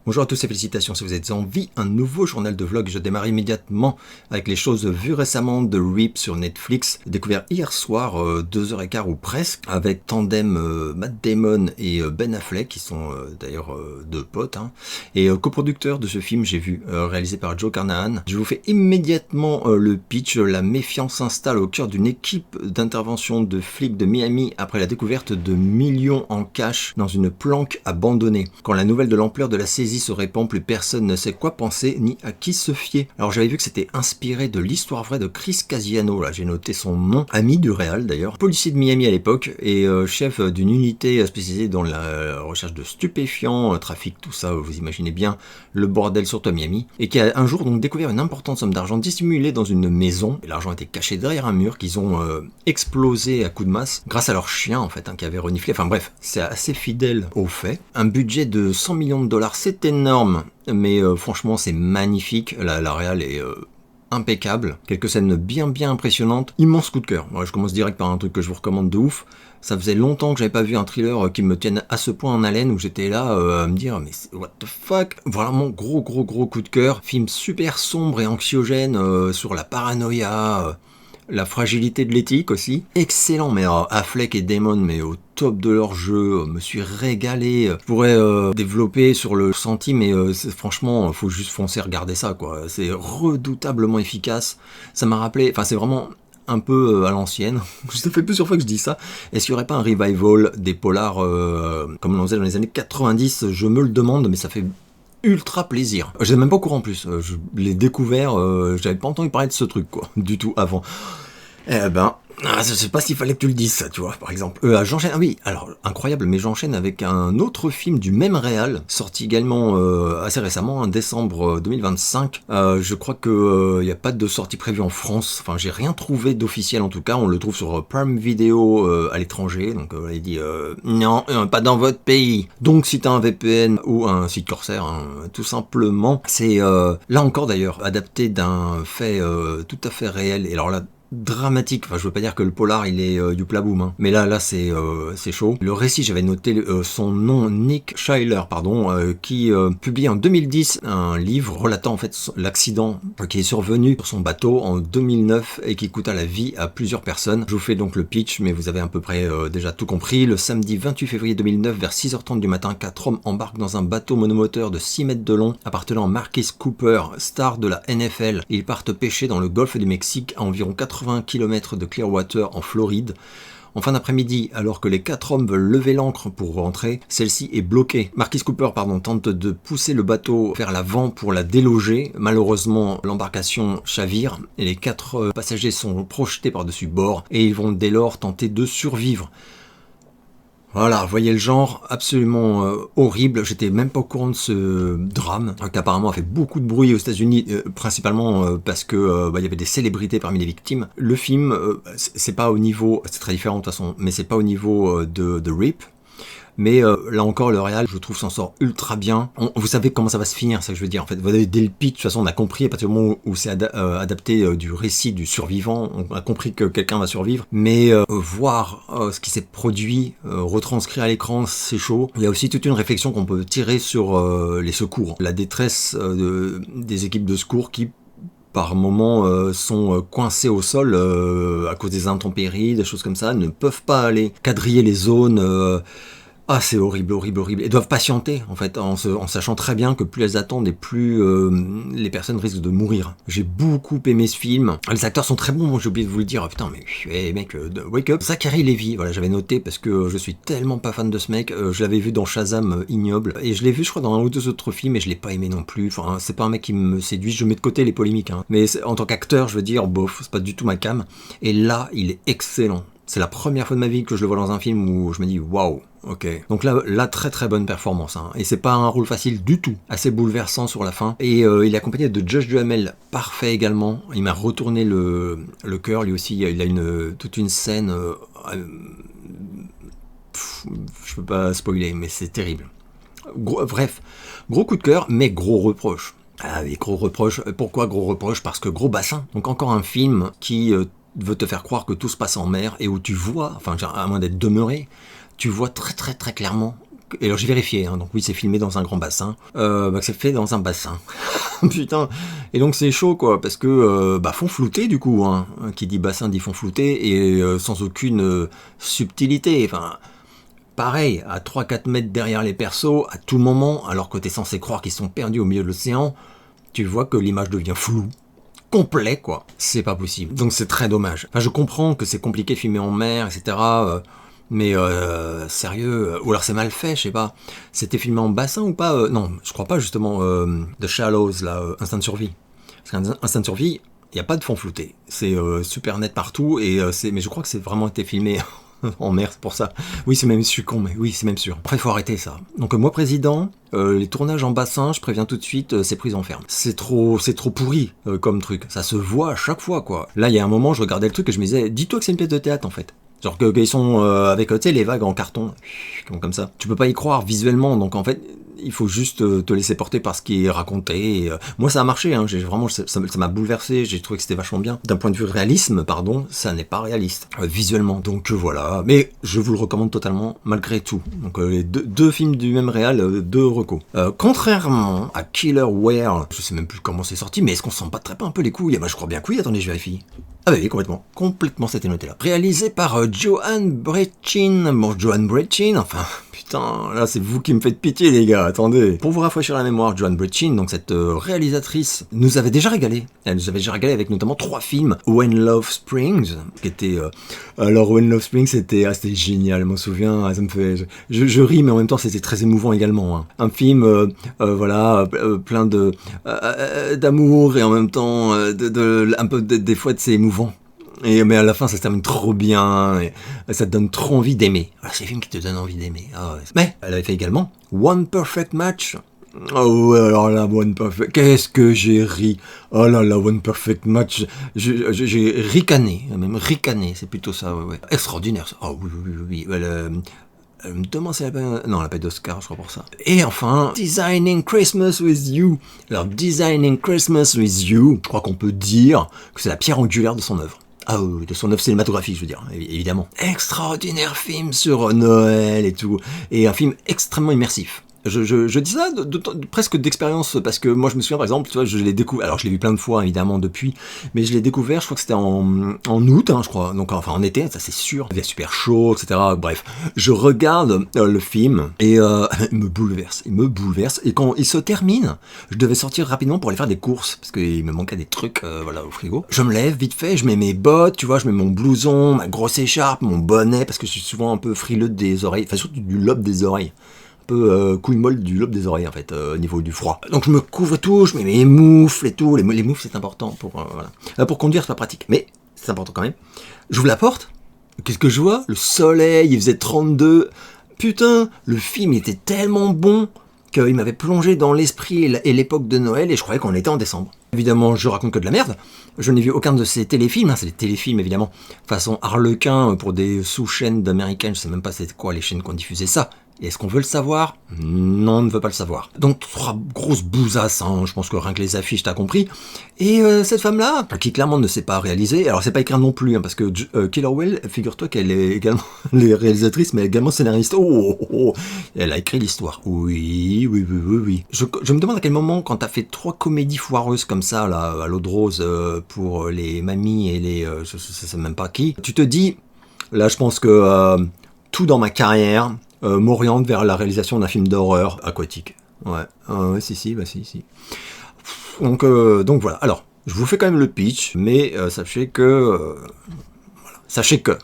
Bonjour à tous et félicitations si vous êtes en vie, un nouveau journal de vlog. Je démarre immédiatement avec les choses vues récemment de RIP sur Netflix, découvert hier soir, 2h15 ou presque, avec tandem Matt Damon et Ben Affleck, qui sont d'ailleurs deux potes, hein, et coproducteur de ce film, j'ai vu, réalisé par Joe Carnahan. Je vous fais immédiatement le pitch. La méfiance s'installe au cœur d'une équipe d'intervention de flics de Miami après la découverte de millions en cash dans une planque abandonnée. Quand la nouvelle de l'ampleur de la saisie se répand, plus personne ne sait quoi penser ni à qui se fier. Alors j'avais vu que c'était inspiré de l'histoire vraie de Chris Casiano, là j'ai noté son nom, ami du réal d'ailleurs, policier de Miami à l'époque et chef d'une unité spécialisée dans la recherche de stupéfiants, trafic, tout ça, vous imaginez bien le bordel surtout à Miami, et qui a un jour donc découvert une importante somme d'argent dissimulée dans une maison, et l'argent était caché derrière un mur qu'ils ont explosé à coups de masse grâce à leur chien en fait, hein, qui avait reniflé. Enfin bref, c'est assez fidèle aux faits. Un budget de 100 millions de dollars, c'est énorme, mais franchement c'est magnifique. La réal est impeccable, quelques scènes bien impressionnantes, immense coup de cœur. Moi, je commence direct par un truc que je vous recommande de ouf. Ça faisait longtemps que j'avais pas vu un thriller qui me tienne à ce point en haleine, où j'étais là à me dire mais what the fuck. Vraiment gros coup de cœur. Film super sombre et anxiogène sur la paranoïa, la fragilité de l'éthique aussi. Excellent, mais Affleck et Damon, mais au top de leur jeu, me suis régalé. Je pourrais développer sur le ressenti, mais franchement, faut juste foncer regarder ça, quoi. C'est redoutablement efficace. Ça m'a rappelé, enfin c'est vraiment un peu à l'ancienne. Ça fait plusieurs fois que je dis ça. Est-ce qu'il n'y aurait pas un revival des polars comme on faisait dans les années 90? Je me le demande, mais ça fait ultra plaisir. Je n'étais même pas au courant en plus. Je l'ai découvert, j'avais pas entendu parler de ce truc, quoi, du tout avant. Eh ben, je sais pas s'il fallait que tu le dises, ça, tu vois, par exemple. J'enchaîne, ah oui, alors, incroyable, mais j'enchaîne avec un autre film du même réal, sorti également assez récemment, en décembre 2025. Je crois que y a pas de sortie prévue en France, enfin, j'ai rien trouvé d'officiel en tout cas, on le trouve sur Prime Video à l'étranger, donc il dit non, pas dans votre pays. Donc si t'as un VPN ou un site Corsair, hein, tout simplement, c'est là encore d'ailleurs, adapté d'un fait tout à fait réel, et alors là, dramatique. Enfin, je veux pas dire que le polar il est youpla boum, hein. Mais là c'est chaud. Le récit, j'avais noté son nom, Nick Schuyler, pardon, qui publie en 2010 un livre relatant en fait l'accident qui est survenu sur son bateau en 2009 et qui coûta la vie à plusieurs personnes. Je vous fais donc le pitch, mais vous avez à peu près déjà tout compris. Le samedi 28 février 2009, vers 6h30 du matin, 4 hommes embarquent dans un bateau monomoteur de 6 mètres de long appartenant à Marquis Cooper, star de la NFL. Ils partent pêcher dans le golfe du Mexique à environ 80 km de Clearwater en Floride. En fin d'après-midi, alors que les 4 hommes veulent lever l'ancre pour rentrer, celle-ci est bloquée. Marquis Cooper, tente de pousser le bateau vers l'avant pour la déloger. Malheureusement, l'embarcation chavire et les 4 passagers sont projetés par-dessus bord et ils vont dès lors tenter de survivre. Voilà, voyez le genre, absolument horrible. J'étais même pas au courant de ce drame, qui apparemment a fait beaucoup de bruit aux États-Unis, principalement parce que il y avait des célébrités parmi les victimes. Le film, c'est pas au niveau, c'est très différent de toute façon, mais c'est pas au niveau de RIP. Mais là encore, le réal, je trouve, s'en sort ultra bien. Vous savez comment ça va se finir, c'est ça que je veux dire. En fait, vous avez dès le pitch, de toute façon, on a compris à partir du moment où c'est adapté du récit du survivant, on a compris que quelqu'un va survivre. Mais voir ce qui s'est produit, retranscrit à l'écran, c'est chaud. Il y a aussi toute une réflexion qu'on peut tirer sur les secours, la détresse des équipes de secours qui par moments sont coincés au sol à cause des intempéries, des choses comme ça, ne peuvent pas aller quadriller les zones. Ah, c'est horrible. Elles doivent patienter, en fait, en sachant très bien que plus elles attendent et plus les personnes risquent de mourir. J'ai beaucoup aimé ce film. Les acteurs sont très bons, moi j'ai oublié de vous le dire. Putain, mais hey, mec, wake up. Zachary Levi, voilà, j'avais noté parce que je suis tellement pas fan de ce mec. Je l'avais vu dans Shazam Ignoble. Et je l'ai vu, je crois, dans un ou deux autres films, et je l'ai pas aimé non plus. Enfin, c'est pas un mec qui me séduit. Je mets de côté les polémiques, hein. Mais en tant qu'acteur, je veux dire, bof, c'est pas du tout ma cam. Et là, il est excellent. C'est la première fois de ma vie que je le vois dans un film où je me dis waouh, ok. Donc là, très bonne performance, hein. Et c'est pas un rôle facile du tout, assez bouleversant sur la fin. Et il est accompagné de Josh Duhamel, parfait également. Il m'a retourné le cœur, lui aussi. Il a toute une scène. Je peux pas spoiler, mais c'est terrible. Bref, gros coup de cœur, mais gros reproche. Ah oui, gros reproche. Pourquoi gros reproche? Parce que gros bassin. Donc encore un film qui veut te faire croire que tout se passe en mer et où tu vois, enfin à moins d'être demeuré, tu vois très clairement Et alors j'ai vérifié, hein, donc oui c'est filmé dans un grand bassin, que c'est fait dans un bassin. Putain. Et donc c'est chaud quoi, parce que fond flouté du coup, hein. Qui dit bassin dit fond flouté, et sans aucune subtilité, enfin... Pareil, à 3-4 mètres derrière les persos, à tout moment, alors que t'es censé croire qu'ils sont perdus au milieu de l'océan, tu vois que l'image devient floue. Complet quoi, c'est pas possible. Donc c'est très dommage. Enfin je comprends que c'est compliqué de filmer en mer, etc. Mais sérieux, ou alors c'est mal fait, je sais pas. C'était filmé en bassin ou pas non, je crois pas justement. The Shallows, là, Instinct de survie. Parce qu'Instinct de survie, il n'y a pas de fond flouté. C'est super net partout, mais je crois que c'est vraiment été filmé en mer, c'est pour ça. Oui, c'est même, je suis con, mais oui, c'est même sûr. Après, il faut arrêter ça. Donc moi, président, les tournages en bassin, je préviens tout de suite, c'est prise en ferme. C'est trop pourri comme truc. Ça se voit à chaque fois, quoi. Là, il y a un moment, je regardais le truc et je me disais, dis-toi que c'est une pièce de théâtre, en fait. Genre qu'ils sont avec, tu sais, les vagues en carton, comme ça. Tu peux pas y croire visuellement, donc en fait, il faut juste te laisser porter par ce qui est raconté. Et, moi, ça a marché, hein. Ça m'a bouleversé, j'ai trouvé que c'était vachement bien. D'un point de vue réalisme, pardon, ça n'est pas réaliste, visuellement. Donc voilà, mais je vous le recommande totalement, malgré tout. Donc les deux films du même réal, deux recos. Contrairement à Killer Whale, je sais même plus comment c'est sorti, mais est-ce qu'on s'en battrait pas un peu les couilles? Je crois bien que oui, attendez, je vérifie. Ah bah oui, complètement c'était noté là. Réalisé par Johan Brechin. Bon, Johan Brechin, enfin, putain, là c'est vous qui me faites pitié les gars, attendez. Pour vous rafraîchir la mémoire, Johan Brechin, donc cette réalisatrice, nous avait déjà régalé. Elle nous avait déjà régalé avec notamment 3 films. When Love Springs, qui était... alors When Love Springs, c'était génial, je m'en souviens, ça me fait... Je ris, mais en même temps c'était très émouvant également. Hein. Un film, plein d'amour et en même temps un peu des fois de c'est émouvant. Mais à la fin ça se termine trop bien et ça te donne trop envie d'aimer. Voilà, c'est les films qui te donnent envie d'aimer. Ah ouais. Mais elle avait fait également One Perfect Match. Oh ouais, alors là, One Perfect, qu'est-ce que j'ai ri. Oh là là, One Perfect Match, j'ai ricané, même ricané, c'est plutôt ça, ouais. Extraordinaire ça. Oh oui. Me demande si elle a non, elle a pas d'Oscar, je crois, pour ça. Et enfin, Designing Christmas with You. Alors, Designing Christmas with You, je crois qu'on peut dire que c'est la pierre angulaire de son œuvre. Ah oui, de son œuvre cinématographique, je veux dire, évidemment. Extraordinaire film sur Noël et tout. Et un film extrêmement immersif. Je dis ça presque d'expérience, parce que moi je me souviens par exemple, tu vois, je l'ai découvert, alors je l'ai vu plein de fois évidemment depuis, mais je l'ai découvert, je crois que c'était en août, hein, je crois, donc enfin en été, ça c'est sûr, il fait super chaud, etc. Bref, je regarde le film et il me bouleverse, et quand il se termine, je devais sortir rapidement pour aller faire des courses, parce qu'il me manquait des trucs voilà, au frigo. Je me lève vite fait, je mets mes bottes, tu vois, je mets mon blouson, ma grosse écharpe, mon bonnet, parce que je suis souvent un peu frileux des oreilles, enfin surtout du lobe des oreilles. Couille molle du lobe des oreilles en fait, au niveau du froid. Donc je me couvre tout, je mets mes moufles et tout. Les moufles c'est important pour voilà. Pour conduire c'est pas pratique, mais c'est important quand même. J'ouvre la porte, qu'est-ce que je vois? Le soleil, il faisait 32. Putain, le film était tellement bon qu'il m'avait plongé dans l'esprit et l'époque de Noël et je croyais qu'on était en décembre. Évidemment, je raconte que de la merde. Je n'ai vu aucun de ces téléfilms, hein, c'est des téléfilms évidemment, façon Harlequin pour des sous-chaînes d'américaines, je sais même pas c'est quoi les chaînes qui ont diffusé ça. Et est-ce qu'on veut le savoir? Non, on ne veut pas le savoir. Donc, 3 grosses bousasses, hein, je pense que rien que les affiches, t'as compris. Et cette femme-là, qui clairement ne sait pas réaliser, alors c'est pas écrire non plus, hein, parce que Killer Whale, figure-toi qu'elle est également les réalisatrices, mais également scénariste. Oh, elle a écrit l'histoire. Oui. Je me demande à quel moment, quand t'as fait 3 comédies foireuses comme ça, là, à l'eau de rose, pour les mamies et les... je sais même pas qui, tu te dis, là je pense que tout dans ma carrière... m'oriente vers la réalisation d'un film d'horreur aquatique. Ouais, si. Donc voilà. Alors, je vous fais quand même le pitch, mais sachez que... voilà. Sachez que...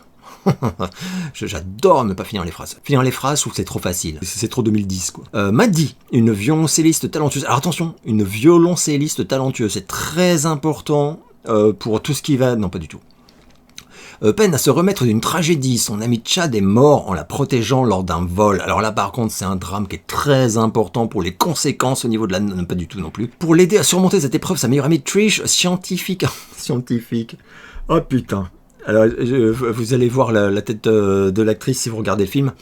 J'adore ne pas finir les phrases. Finir les phrases, je trouve que c'est trop facile. C'est trop 2010, quoi. Maddie, une violoncelliste talentueuse. Alors attention, une violoncelliste talentueuse. C'est très important pour tout ce qui va... Non, pas du tout. Peine à se remettre d'une tragédie. Son ami Chad est mort en la protégeant lors d'un vol. Alors là, par contre, c'est un drame qui est très important pour les conséquences au niveau de la... Non, pas du tout non plus. Pour l'aider à surmonter cette épreuve, sa meilleure amie Trish, scientifique... Oh putain. Alors, vous allez voir la tête de l'actrice si vous regardez le film.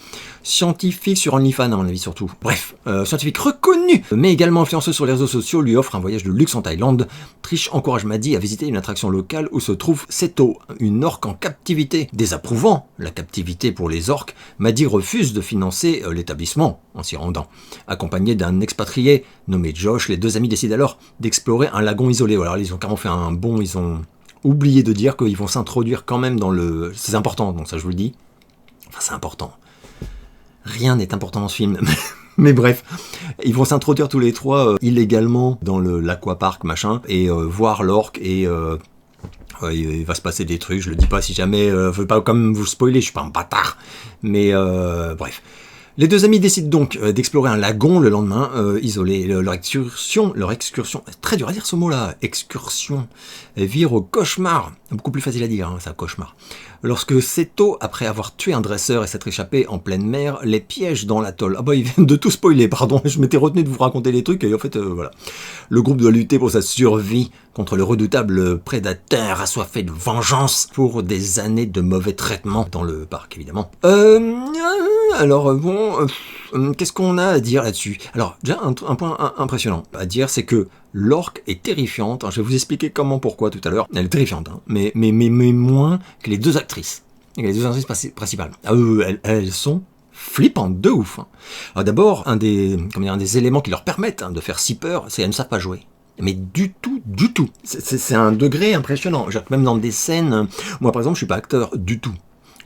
Scientifique sur OnlyFans, à mon avis, surtout. Bref, scientifique reconnu, mais également influenceuse sur les réseaux sociaux, lui offre un voyage de luxe en Thaïlande. Trish encourage Maddie à visiter une attraction locale où se trouve Seto, une orque en captivité. Désapprouvant la captivité pour les orques, Maddie refuse de financer l'établissement en s'y rendant. Accompagné d'un expatrié nommé Josh, les deux amis décident alors d'explorer un lagon isolé. Alors, ils ont carrément fait un bond, ils ont oublié de dire qu'ils vont s'introduire quand même dans le... C'est important, donc ça je vous le dis. Enfin, c'est important. Rien n'est important dans ce film. Mais bref, ils vont s'introduire tous les trois illégalement dans l'aquapark, machin, et voir l'orque, et il va se passer des trucs, je le dis pas si jamais, je veux pas comme vous spoiler, je suis pas un bâtard. Mais bref. Les deux amis décident donc d'explorer un lagon le lendemain, isolé. Leur excursion, très dur à dire ce mot-là, excursion, vire au cauchemar. Beaucoup plus facile à dire, hein, c'est un cauchemar. Lorsque Seto, après avoir tué un dresseur et s'être échappé en pleine mer, les piège dans l'atoll. Ah bah, ils viennent de tout spoiler, pardon, je m'étais retenu de vous raconter les trucs, et en fait, voilà. Le groupe doit lutter pour sa survie contre le redoutable prédateur assoiffé de vengeance pour des années de mauvais traitements dans le parc, évidemment. Alors, bon, qu'est-ce qu'on a à dire là-dessus? Alors, déjà, un point impressionnant à dire, c'est que l'orque est terrifiante. Alors, je vais vous expliquer comment, pourquoi tout à l'heure. Elle est terrifiante, hein, mais moins que les deux actrices. Les deux actrices principales. Elles sont flippantes de ouf. Hein. Alors d'abord, un des éléments qui leur permettent de faire si peur, c'est qu'elles ne savent pas jouer. Mais du tout. C'est un degré impressionnant. Même dans des scènes, moi par exemple, je suis pas acteur du tout.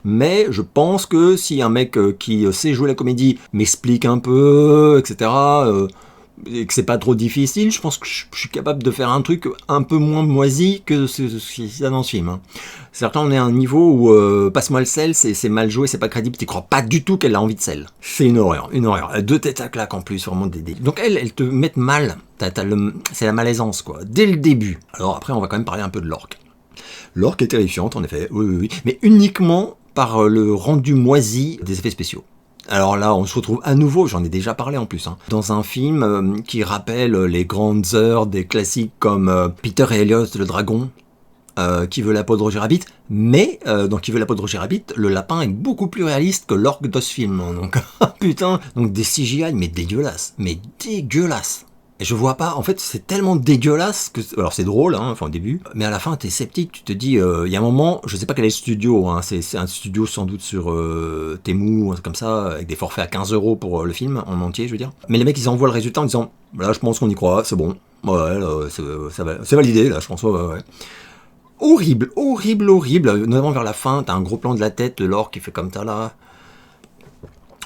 Mais je pense que si un mec qui sait jouer la comédie m'explique un peu, etc., et que c'est pas trop difficile, je pense que je suis capable de faire un truc un peu moins moisi que ce qu'il y a dans ce film. Hein. Certains, on est à un niveau où passe-moi le sel, c'est mal joué, c'est pas crédible, tu crois pas du tout qu'elle a envie de sel. C'est une horreur. Deux têtes à claque en plus, vraiment des. Donc elles te mettent mal, c'est la malaisance quoi, dès le début. Alors après, on va quand même parler un peu de l'orque. L'orque est terrifiante, en effet, oui, mais uniquement par le rendu moisi des effets spéciaux. Alors là, on se retrouve à nouveau, j'en ai déjà parlé en plus, hein, dans un film qui rappelle les grandes heures des classiques comme Peter et Elliot le dragon, Qui veut la peau de Roger Rabbit, mais dans Qui veut la peau de Roger Rabbit, le lapin est beaucoup plus réaliste que l'orque de ce film. Donc putain, donc des CGI mais dégueulasses. Et je vois pas, en fait c'est tellement dégueulasse que... Alors c'est drôle, hein, enfin au début, mais à la fin t'es sceptique, tu te dis, il y a un moment, je sais pas quel est le studio, hein, c'est un studio sans doute sur Temu, un truc comme ça, avec des forfaits à 15 € pour le film, en entier je veux dire. Mais les mecs ils envoient le résultat en disant, là je pense qu'on y croit, c'est bon, ouais, là, c'est validé, là je pense, ouais. Horrible, notamment vers la fin, t'as un gros plan de la tête de l'orque qui fait comme ça là.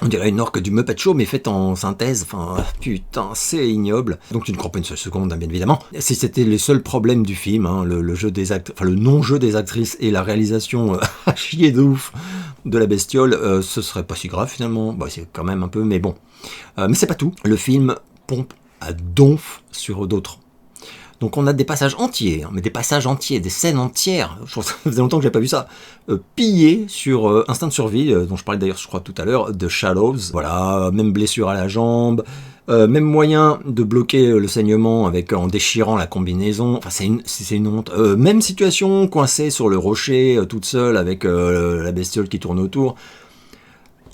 On dirait une orque du Muppet Show, mais faite en synthèse. Enfin, putain, c'est ignoble. Donc tu ne crois pas une seule seconde, hein, bien évidemment. Si c'était les seuls problèmes du film, hein, le jeu des le non-jeu des actrices et la réalisation à chier de ouf de la bestiole, ce serait pas si grave finalement. Bah, c'est quand même un peu, mais bon. Mais c'est pas tout. Le film pompe à donf sur d'autres. Donc on a des passages entiers, des scènes entières, ça faisait longtemps que j'avais pas vu ça, pillées sur Instinct de survie, dont je parlais d'ailleurs je crois tout à l'heure, de Shallows, voilà, même blessure à la jambe, même moyen de bloquer le saignement en déchirant la combinaison, enfin c'est une honte, même situation coincée sur le rocher, toute seule avec la bestiole qui tourne autour.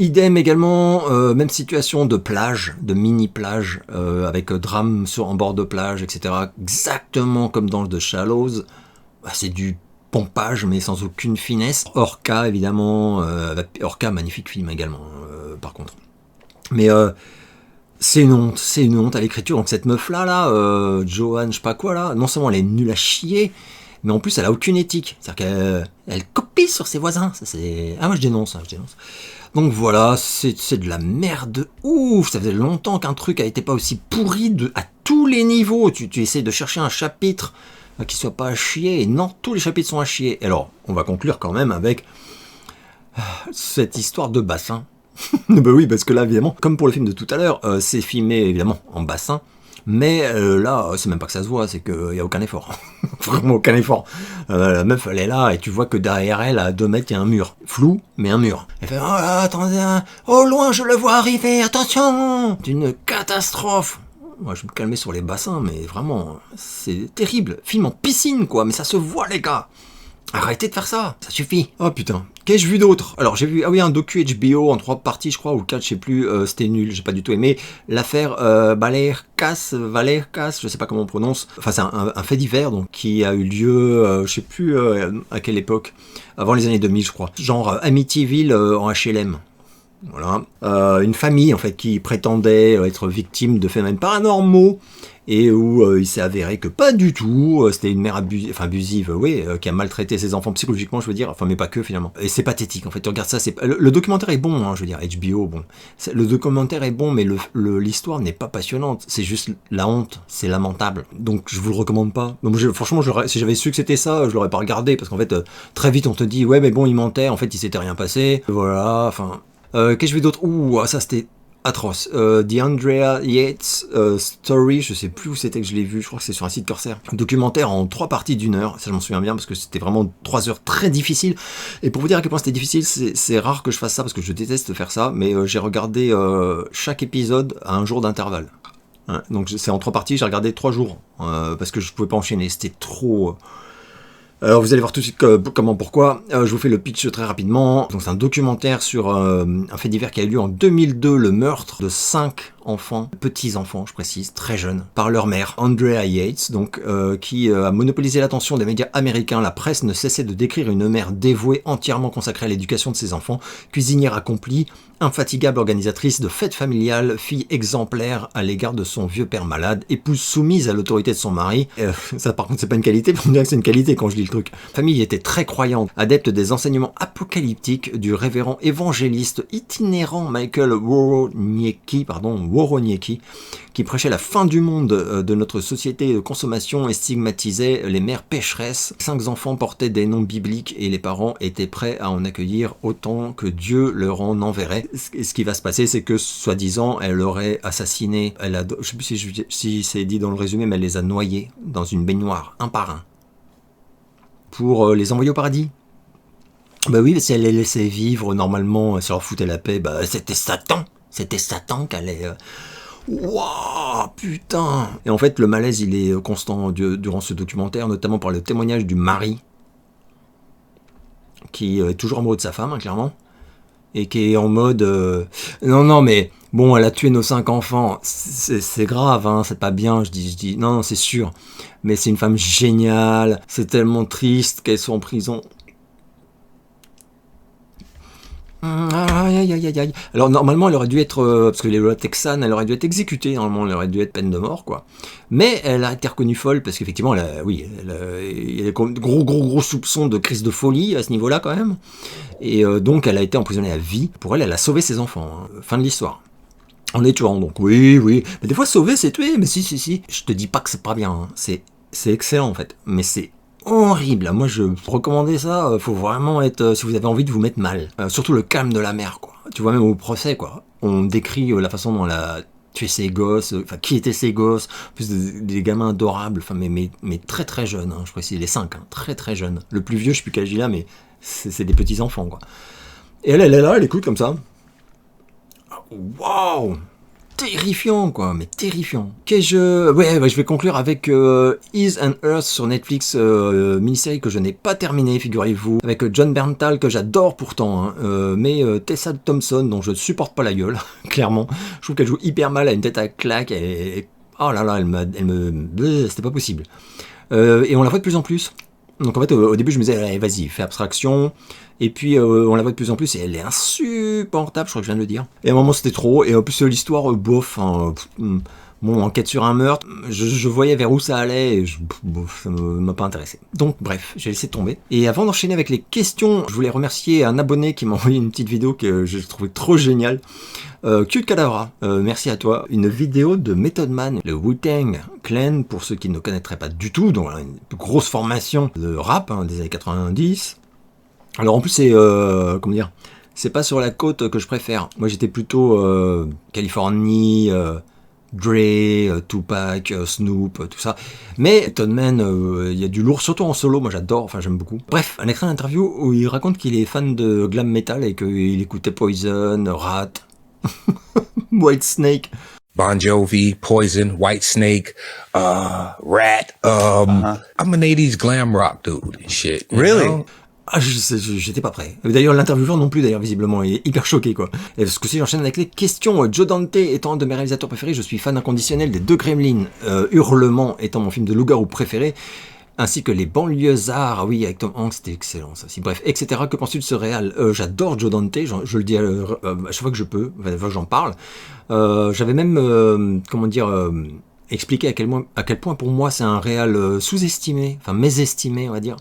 Idem également, même situation de plage, de mini-plage, avec drame en bord de plage, etc. Exactement comme dans le de Shallows. Bah, c'est du pompage, mais sans aucune finesse. Orca, évidemment. Orca, magnifique film également, par contre. Mais c'est une honte à l'écriture. Donc cette meuf-là, Joanne, je sais pas quoi, là, non seulement elle est nulle à chier, mais en plus elle a aucune éthique. C'est-à-dire qu'elle copie sur ses voisins. Ça, c'est... Ah, moi je dénonce. Donc voilà, c'est de la merde ouf. Ça faisait longtemps qu'un truc a été pas aussi pourri à tous les niveaux. Tu essaies de chercher un chapitre qui soit pas à chier. Et non, tous les chapitres sont à chier. Alors, on va conclure quand même avec cette histoire de bassin. Bah oui, parce que là, évidemment, comme pour le film de tout à l'heure, c'est filmé évidemment en bassin. Mais là, c'est même pas que ça se voit, c'est qu'il n'y a aucun effort. Vraiment aucun effort. La meuf, elle est là, et tu vois que derrière elle, à 2 mètres, il y a un mur. Flou, mais un mur. Elle fait, oh là, attendez, au loin, je le vois arriver, attention! C'est une catastrophe. Moi, je vais me calmer sur les bassins, mais vraiment, c'est terrible. Film en piscine, quoi, mais ça se voit, les gars. Arrêtez de faire ça, ça suffit. Oh putain, qu'ai-je vu d'autre? Alors j'ai vu, ah oui, un docu HBO en 3 parties, je crois, ou 4, je sais plus, c'était nul, j'ai pas du tout aimé. L'affaire Valercas, je sais pas comment on prononce. Enfin, c'est un fait divers, donc, qui a eu lieu, je sais plus à quelle époque, avant les années 2000, je crois. Genre Amityville en HLM. Voilà. Une famille en fait qui prétendait être victime de phénomènes paranormaux et où il s'est avéré que pas du tout, c'était une mère abusive, oui, qui a maltraité ses enfants psychologiquement, je veux dire, enfin mais pas que finalement. Et c'est pathétique en fait, tu regardes ça, le documentaire est bon, hein, je veux dire, HBO, bon. Le documentaire est bon, mais l'histoire n'est pas passionnante, c'est juste la honte, c'est lamentable. Donc je vous le recommande pas. Donc, franchement, si j'avais su que c'était ça, je l'aurais pas regardé, parce qu'en fait, très vite on te dit, ouais mais bon, il mentait, en fait il s'était rien passé, voilà, enfin... qu'est-ce que je vais d'autre? Ouh, ça c'était atroce. The Andrea Yates Story, je sais plus où c'était que je l'ai vu, je crois que c'est sur un site Corsair. Documentaire en 3 parties d'1 heure, ça je m'en souviens bien parce que c'était vraiment 3 heures très difficiles. Et pour vous dire à quel point c'était difficile, c'est rare que je fasse ça parce que je déteste faire ça, mais j'ai regardé chaque épisode à un jour d'intervalle. Hein, donc c'est en 3 parties, j'ai regardé 3 jours parce que je pouvais pas enchaîner, c'était trop... Alors vous allez voir tout de suite comment, pourquoi. Je vous fais le pitch très rapidement. Donc c'est un documentaire sur un fait divers qui a eu lieu en 2002, le meurtre de 5 enfants, petits enfants, je précise, très jeunes, par leur mère, Andrea Yates, donc qui a monopolisé l'attention des médias américains. La presse ne cessait de décrire une mère dévouée, entièrement consacrée à l'éducation de ses enfants, cuisinière accomplie, infatigable organisatrice de fêtes familiales, fille exemplaire à l'égard de son vieux père malade, épouse soumise à l'autorité de son mari. Ça par contre c'est pas une qualité, mais on dirait que c'est une qualité quand je lis le truc. La famille était très croyante, adepte des enseignements apocalyptiques du révérend évangéliste itinérant Michael Woroniecki, qui prêchait la fin du monde de notre société de consommation et stigmatisait les mères pécheresses. 5 enfants portaient des noms bibliques et les parents étaient prêts à en accueillir autant que Dieu leur en enverrait. Ce qui va se passer, c'est que, soi-disant, elle aurait assassiné, je sais plus si c'est dit dans le résumé, mais elle les a noyés dans une baignoire, un par un, pour les envoyer au paradis. Bah oui, si elle les laissait vivre normalement, ça leur foutait la paix, bah c'était Satan qui allait... Wouah, putain! Et en fait, le malaise, il est constant durant ce documentaire, notamment par le témoignage du mari, qui est toujours amoureux de sa femme, hein, clairement, et qui est en mode non, mais bon, elle a tué nos 5 enfants, c'est grave, hein, c'est pas bien, je dis, non, c'est sûr, mais c'est une femme géniale, c'est tellement triste qu'elle soit en prison. Aïe, aïe, aïe, aïe. Alors normalement elle aurait dû être, parce que les lois texanes, elle aurait dû être exécutée, normalement elle aurait dû être peine de mort, quoi. Mais elle a été reconnue folle, parce qu'effectivement, il y a des gros soupçons de crise de folie à ce niveau-là quand même. Et donc elle a été emprisonnée à vie. Pour elle, elle a sauvé ses enfants, hein. Fin de l'histoire. En les tuant, donc oui. Mais des fois sauver c'est tuer, mais si. Je te dis pas que c'est pas bien, hein. C'est excellent en fait, mais c'est horrible. Moi je recommandais ça, faut vraiment être, si vous avez envie de vous mettre mal, surtout le calme de la mère, quoi. Tu vois, même au procès, quoi, on décrit la façon dont elle a tué ses gosses, enfin qui étaient ses gosses, en plus des gamins adorables, enfin mais très très jeunes, hein, je précise, les 5, hein, très jeunes. Le plus vieux, je sais plus quel âge il a, mais c'est des petits enfants, quoi. Et elle est là, elle écoute comme ça. Waouh, terrifiant, quoi, mais terrifiant. Je vais conclure avec Is and Earth sur Netflix, mini-série que je n'ai pas terminée, figurez-vous, avec John Berntal, que j'adore pourtant, hein, mais Tessa Thompson, dont je ne supporte pas la gueule, clairement. Je trouve qu'elle joue hyper mal, elle a une tête à claque, oh là là, c'était pas possible. Et on la voit de plus en plus. Donc en fait, au début, je me disais, allez, vas-y, fais abstraction. Et puis, on la voit de plus en plus et elle est insupportable, je crois que je viens de le dire. Et à un moment, c'était trop. Et en plus, l'histoire, bof, hein, bon, enquête sur un meurtre, je voyais vers où ça allait et ça ne m'a pas intéressé. Donc, bref, j'ai laissé tomber. Et avant d'enchaîner avec les questions, je voulais remercier un abonné qui m'a envoyé une petite vidéo que j'ai trouvé trop géniale. Cute Cadavra, merci à toi. Une vidéo de Method Man, le Wu-Tang Clan, pour ceux qui ne connaîtraient pas du tout, donc une grosse formation de rap, hein, des années 90. Alors en plus c'est, comment dire, c'est pas sur la côte que je préfère. Moi j'étais plutôt Californie, Dre, Tupac, Snoop, tout ça. Mais Method Man, il y a du lourd, surtout en solo, moi j'adore, enfin j'aime beaucoup. Bref, un extrait d'interview où il raconte qu'il est fan de glam metal et qu'il écoutait Poison, Rat, Whitesnake. Bon Jovi, Poison, Whitesnake, Rat. I'm an 80s glam rock dude and shit. Really? Know? Ah, j'étais pas prêt. D'ailleurs, l'intervieweur non plus, d'ailleurs, visiblement, il est hyper choqué, quoi. Et parce que si j'enchaîne avec les questions, Joe Dante étant un de mes réalisateurs préférés, je suis fan inconditionnel des deux Gremlins, Hurlement étant mon film de loup-garou préféré, ainsi que les banlieusards, ah oui, avec Tom Hanks, c'était excellent, ça. Si, bref, etc. Que penses-tu de ce réal? J'adore Joe Dante, je le dis à chaque fois que je peux, à chaque fois que j'en parle. J'avais même, expliquer à quel point pour moi c'est un réal sous-estimé, enfin mésestimé on va dire.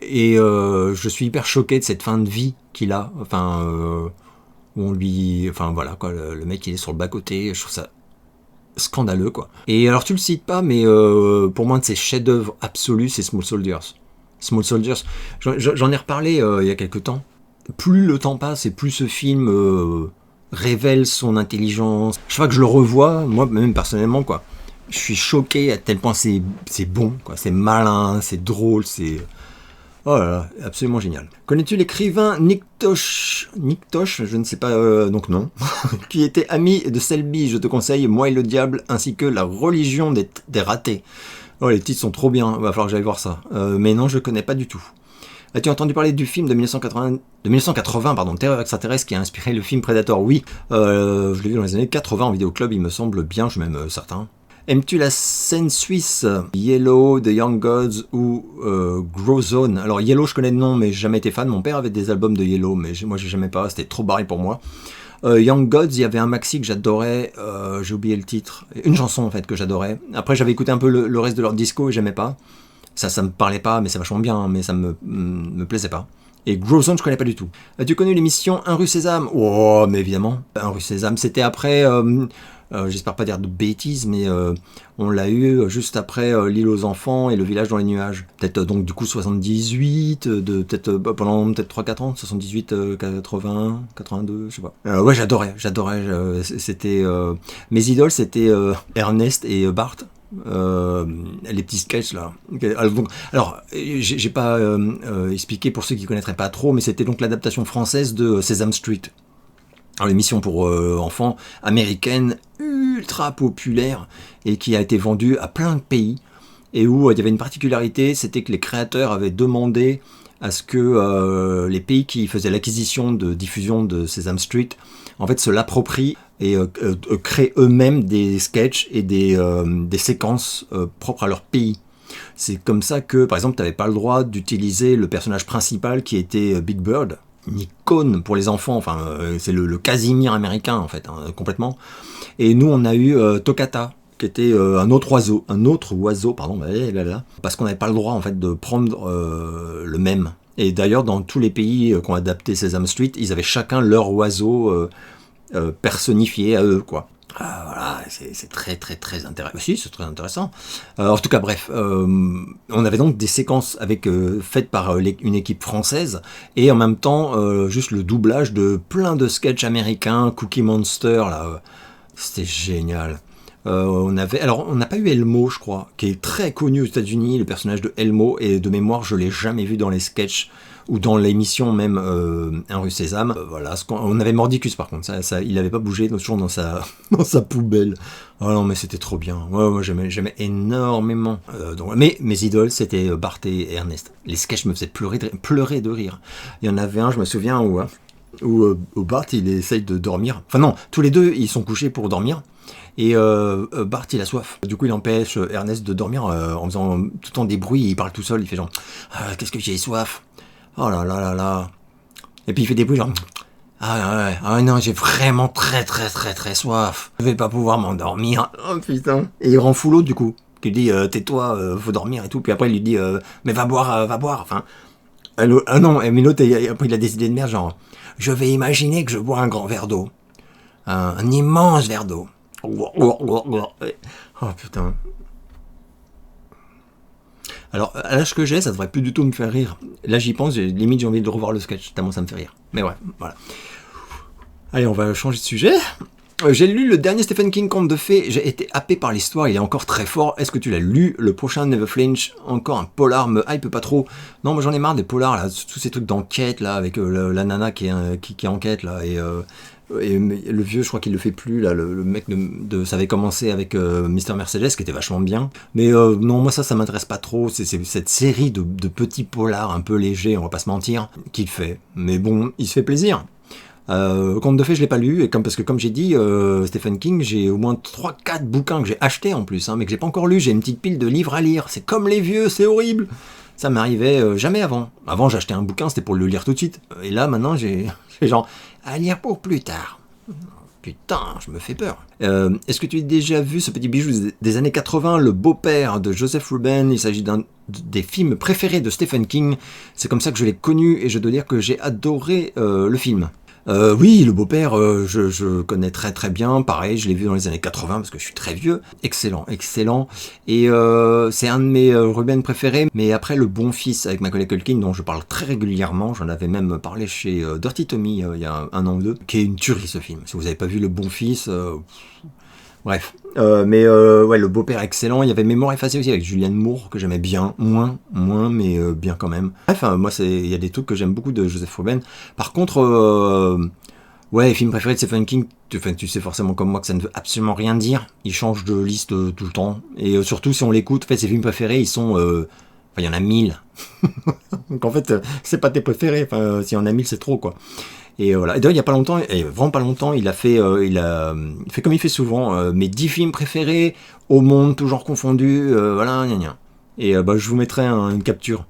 Et je suis hyper choqué de cette fin de vie qu'il a, où on lui, voilà quoi, le mec il est sur le bas-côté, je trouve ça scandaleux quoi. Et alors tu le cites pas, mais pour moi un de ses chefs-d'œuvre absolus c'est Small Soldiers. Small Soldiers, j'en ai reparlé il y a quelques temps. Plus le temps passe et plus ce film révèle son intelligence. Chaque fois que je le revois, moi même personnellement quoi, je suis choqué à tel point c'est bon, quoi. C'est malin, c'est drôle, c'est... Oh là là, absolument génial. Connais-tu l'écrivain Nick Tosh, je ne sais pas, donc non, qui était ami de Selby, je te conseille Moi et le diable, ainsi que La religion des ratés. Oh, les titres sont trop bien, il va falloir que j'aille voir ça. Mais non, je connais pas du tout. As-tu entendu parler du film de 1980, Terreur extraterrestre, qui a inspiré le film Predator? Oui, je l'ai vu dans les années 80 en vidéoclub, il me semble bien, je suis même certain. Aimes-tu la scène suisse Yellow, The Young Gods ou Grow Zone? Alors Yellow je connais le nom mais j'ai jamais été fan, mon père avait des albums de Yellow mais moi j'ai jamais pas, c'était trop barré pour moi. Young Gods, il y avait un maxi que j'adorais, j'ai oublié le titre, une chanson en fait que j'adorais. Après j'avais écouté un peu le reste de leur disco et j'aimais pas. Ça me parlait pas mais c'est vachement bien mais ça me plaisait pas. Et Grow Zone je connais pas du tout. As-tu connu l'émission Un rue Sésame? Oh mais évidemment, Un rue Sésame c'était après... j'espère pas dire de bêtises, mais on l'a eu juste après L'île aux enfants et Le village dans les nuages. Peut-être donc du coup 78, pendant peut-être 3-4 ans, 78, 80, 82, je sais pas. Ouais, j'adorais. C'était mes idoles, c'était Ernest et Bart. Les petits sketchs là. Alors j'ai pas expliqué pour ceux qui connaîtraient pas trop, mais c'était donc l'adaptation française de Sesame Street. Alors, l'émission pour enfants américaine ultra populaire et qui a été vendue à plein de pays et où il y avait une particularité, c'était que les créateurs avaient demandé à ce que les pays qui faisaient l'acquisition de diffusion de Sesame Street en fait se l'approprient et créent eux-mêmes des sketchs et des séquences propres à leur pays. C'est comme ça que, par exemple, tu n'avais pas le droit d'utiliser le personnage principal qui était Big Bird, une icône pour les enfants, c'est le Casimir américain en fait, complètement. Et nous on a eu Toccata, qui était un autre oiseau, parce qu'on n'avait pas le droit en fait de prendre le même. Et d'ailleurs dans tous les pays qui ont adapté Sesame Street, ils avaient chacun leur oiseau personnifié à eux quoi. Voilà, c'est très très très intéressant. Si, c'est très intéressant. En tout cas, bref, on avait donc des séquences faites par une équipe française et en même temps juste le doublage de plein de sketchs américains, Cookie Monster, là, c'était génial. On n'a pas eu Elmo, je crois, qui est très connu aux États-Unis, le personnage de Elmo, et de mémoire, je l'ai jamais vu dans les sketchs ou dans l'émission même Un rue Sésame. Voilà, on avait Mordicus par contre, ça, il n'avait pas bougé, toujours dans sa poubelle. Oh non, mais c'était trop bien. Ouais, moi j'aimais énormément. Mais mes idoles, c'était Bart et Ernest. Les sketchs me faisaient pleurer de rire. Il y en avait un, je me souviens, où Bart il essaye de dormir. Enfin non, tous les deux ils sont couchés pour dormir. Et Bart il a soif. Du coup il empêche Ernest de dormir en faisant tout le temps des bruits. Il parle tout seul, il fait genre qu'est-ce que j'ai soif. Oh là là là là. Et puis il fait des bruits genre non, j'ai vraiment très très très très soif. Je vais pas pouvoir m'endormir. Oh putain. Et il rend fou l'autre du coup. Il dit tais-toi, faut dormir et tout. Puis après il lui dit mais va boire. Enfin. Non, mais l'autre après il a décidé de merde genre je vais imaginer que je bois un grand verre d'eau. Un immense verre d'eau. Oh putain. Alors, à l'âge que j'ai, ça devrait plus du tout me faire rire. Là, j'y pense, limite j'ai envie de revoir le sketch, tellement ça me fait rire. Mais ouais, voilà. Allez, on va changer de sujet. J'ai lu le dernier Stephen King conte de fées, j'ai été happé par l'histoire, il est encore très fort. Est-ce que tu l'as lu? Le prochain Never Flinch, encore un polar, me hype pas trop. Non, moi j'en ai marre des polars, là, tous ces trucs d'enquête, là, avec la nana qui enquête, là, et Et le vieux, je crois qu'il le fait plus, là, le mec ça avait commencé avec Mister Mercedes, qui était vachement bien. Mais non, moi ça m'intéresse pas trop. C'est cette série de petits polars un peu légers, on va pas se mentir, qu'il fait. Mais bon, il se fait plaisir. Conte de fées, je l'ai pas lu, et parce que comme j'ai dit, Stephen King, j'ai au moins 3-4 bouquins que j'ai achetés en plus, hein, mais que j'ai pas encore lu. J'ai une petite pile de livres à lire. C'est comme les vieux, c'est horrible. Ça m'arrivait jamais avant. Avant, j'achetais un bouquin, c'était pour le lire tout de suite. Et là, maintenant, j'ai genre à lire pour plus tard. Putain, je me fais peur. Est-ce que tu as déjà vu ce petit bijou des années 80, Le beau-père de Joseph Ruben? Il s'agit d'un des films préférés de Stephen King. C'est comme ça que je l'ai connu et je dois dire que j'ai adoré le film. Oui, Le beau-père, je connais très très bien. Pareil, je l'ai vu dans les années 80 parce que je suis très vieux. Excellent, excellent. Et c'est un de mes Ruben préférés. Mais après, Le bon fils avec Macaulay Culkin, dont je parle très régulièrement, j'en avais même parlé chez Dirty Tommy il y a un an ou deux, qui est une tuerie ce film. Si vous n'avez pas vu Le bon fils... Bref, mais ouais, Le beau-père excellent. Il y avait Mémoire effacée aussi avec Julianne Moore que j'aimais bien, moins, mais bien quand même. Bref, moi il y a des trucs que j'aime beaucoup de Joseph Ruben. Par contre, ouais, film préféré de Stephen King, tu sais forcément comme moi que ça ne veut absolument rien dire. Il change de liste tout le temps, et surtout si on l'écoute, en fait, ses films préférés, ils sont, il y en a 1000. Donc en fait, c'est pas tes préférés. Enfin, s'il y en a 1000, c'est trop quoi. Et voilà. Et d'ailleurs, il y a pas longtemps, et vraiment pas longtemps, il a fait comme il fait souvent, mes 10 films préférés au monde, tout genre confondu, voilà, gna gna. Et je vous mettrai une capture.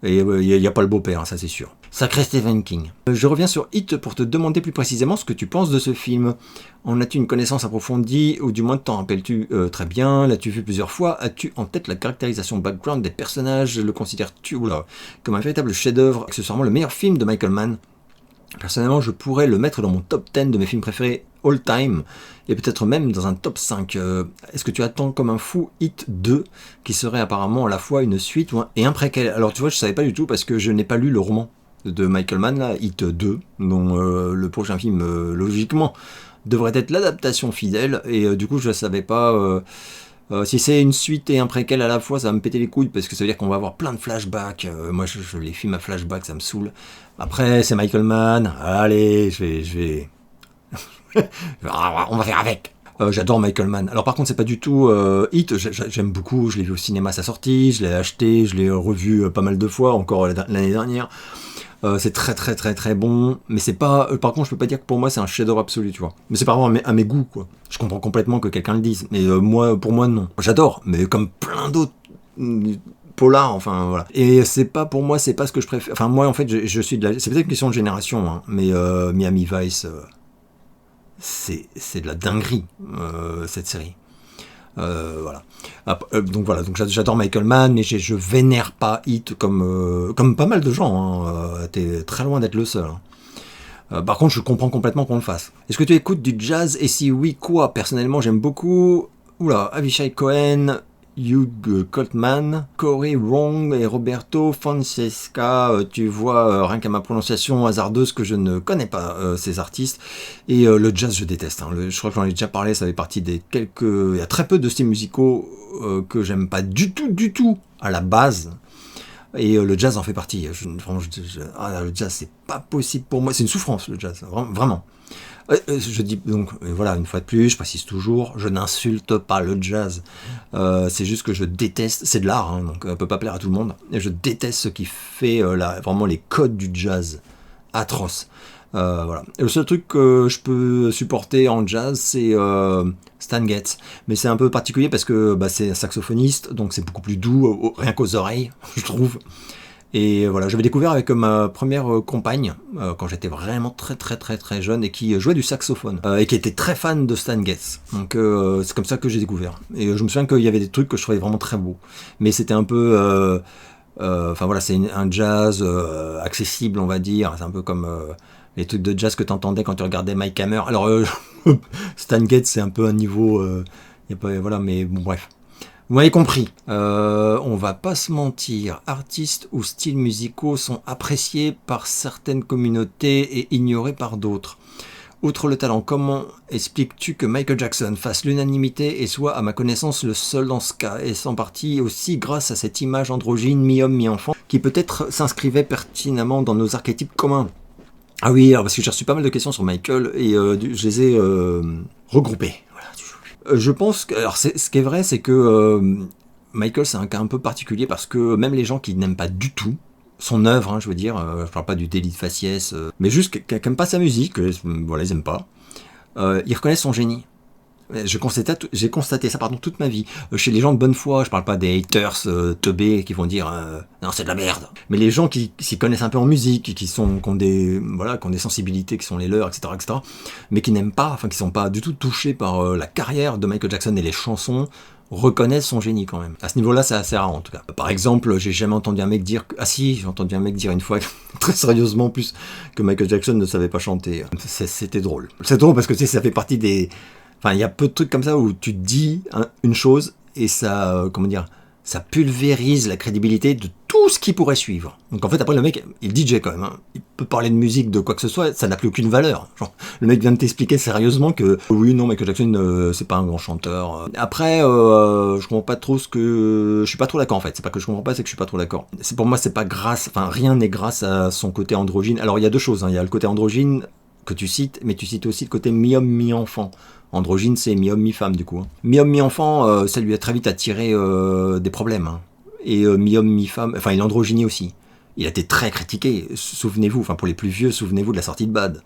Et il n'y a pas le beau-père, hein, ça c'est sûr. Sacré Stephen King. Je reviens sur It pour te demander plus précisément ce que tu penses de ce film. En as-tu une connaissance approfondie, ou du moins t'en rappelles-tu très bien? L'as-tu vu plusieurs fois? As-tu en tête la caractérisation background des personnages? Le considères-tu comme un véritable chef-d'œuvre, accessoirement le meilleur film de Michael Mann? Personnellement, je pourrais le mettre dans mon top 10 de mes films préférés all time, et peut-être même dans un top 5. Est-ce que tu attends comme un fou It 2, qui serait apparemment à la fois une suite et un préquel? Alors tu vois, je savais pas du tout, parce que je n'ai pas lu le roman de Michael Mann, là, It 2, dont le prochain film, logiquement, devrait être l'adaptation fidèle, et du coup, je ne savais pas... si c'est une suite et un préquel à la fois, ça va me péter les couilles parce que ça veut dire qu'on va avoir plein de flashbacks. Moi, les films à flashbacks, ça me saoule. Après, c'est Michael Mann. Allez, je vais... on va faire avec. J'adore Michael Mann. Alors par contre, c'est pas du tout It. J'aime beaucoup. Je l'ai vu au cinéma à sa sortie. Je l'ai acheté. Je l'ai revu pas mal de fois, encore l'année dernière. C'est très très très très bon, mais c'est pas. Par contre, je peux pas dire que pour moi c'est un chef-d'œuvre absolu, tu vois. Mais c'est par rapport à mes goûts, quoi. Je comprends complètement que quelqu'un le dise, mais pour moi non. J'adore, mais comme plein d'autres polars, enfin voilà. Et c'est pas pour moi, c'est pas ce que je préfère. Enfin moi en fait, je suis c'est peut-être une question de génération, hein, mais Miami Vice, c'est de la dinguerie cette série. Voilà. Donc j'adore Michael Mann, mais je vénère pas It comme pas mal de gens. Hein. T'es très loin d'être le seul. Hein. Par contre, je comprends complètement qu'on le fasse. Est-ce que tu écoutes du jazz? Et si oui, quoi? Personnellement, j'aime beaucoup Avishai Cohen, Hugh Coltman, Corey Wrong et Roberto Fonseca. Tu vois, rien qu'à ma prononciation hasardeuse, que je ne connais pas ces artistes. Et le jazz, je déteste. Hein. Je crois que j'en ai déjà parlé, ça fait partie des quelques... Il y a très peu de styles musicaux que j'aime pas du tout à la base. Et le jazz en fait partie. Le jazz, c'est pas possible pour moi. C'est une souffrance, le jazz, vraiment. Je dis donc, voilà, une fois de plus, je précise toujours, je n'insulte pas le jazz. C'est juste que je déteste, c'est de l'art, hein, donc ça peut pas plaire à tout le monde. Et je déteste ce qui fait vraiment les codes du jazz atroces. Voilà. Et le seul truc que je peux supporter en jazz, c'est Stan Getz. Mais c'est un peu particulier parce que c'est un saxophoniste, donc c'est beaucoup plus doux, rien qu'aux oreilles, je trouve. Et voilà, j'avais découvert avec ma première compagne, quand j'étais vraiment très très très très jeune, et qui jouait du saxophone, et qui était très fan de Stan Getz. Donc c'est comme ça que j'ai découvert. Et je me souviens qu'il y avait des trucs que je trouvais vraiment très beaux. Mais c'était un peu... Enfin voilà, c'est un jazz accessible, on va dire. C'est un peu comme les trucs de jazz que tu entendais quand tu regardais Mike Hammer. Alors, Stan Getz, c'est un peu un niveau... voilà, mais bon, bref. Vous m'avez compris, on va pas se mentir, artistes ou styles musicaux sont appréciés par certaines communautés et ignorés par d'autres. Outre le talent, comment expliques-tu que Michael Jackson fasse l'unanimité et soit, à ma connaissance, le seul dans ce cas, et en partie aussi grâce à cette image androgyne mi-homme mi-enfant qui peut-être s'inscrivait pertinemment dans nos archétypes communs? Ah oui, alors parce que j'ai reçu pas mal de questions sur Michael et je les ai regroupées. Voilà. Je pense que, alors ce qui est vrai, c'est que Michael, c'est un cas un peu particulier parce que même les gens qui n'aiment pas du tout son œuvre, hein, je veux dire, je parle pas du délit de faciès, mais juste qui n'aiment pas sa musique, voilà, ils aiment pas, ils reconnaissent son génie. J'ai constaté ça toute ma vie. Chez les gens de bonne foi, je parle pas des haters teubés qui vont dire non c'est de la merde. Mais les gens qui s'y connaissent un peu en musique, qui ont des sensibilités qui sont les leurs, etc., mais qui n'aiment pas, enfin qui sont pas du tout touchés par la carrière de Michael Jackson et les chansons, reconnaissent son génie quand même. À ce niveau-là, c'est assez rare en tout cas. Par exemple, j'ai jamais entendu un mec dire ah si, j'ai entendu un mec dire une fois très sérieusement en plus que Michael Jackson ne savait pas chanter. C'était drôle. C'est drôle parce que tu sais, ça fait partie des... Enfin, il y a peu de trucs comme ça où tu te dis une chose et ça, ça pulvérise la crédibilité de tout ce qui pourrait suivre. Donc en fait, après, le mec, il DJ quand même. Hein. Il peut parler de musique, de quoi que ce soit, ça n'a plus aucune valeur. Genre, le mec vient de t'expliquer sérieusement que oui, non, Michael Jackson, c'est pas un grand chanteur. Après, je comprends pas trop je suis pas trop d'accord en fait. C'est pas que je comprends pas, c'est que je suis pas trop d'accord. Pour moi, c'est pas grâce, enfin, rien n'est grâce à son côté androgyne. Alors, il y a deux choses. Hein. Il y a le côté androgyne que tu cites, mais tu cites aussi le côté mi-homme, mi-enfant. Androgyne, c'est mi-homme, mi-femme, du coup. Hein. Mi-homme, mi-enfant, ça lui a très vite attiré des problèmes. Hein. Et mi-homme, mi-femme, enfin, il est androgynie aussi. Il a été très critiqué, souvenez-vous, enfin, pour les plus vieux, souvenez-vous de la sortie de Bad.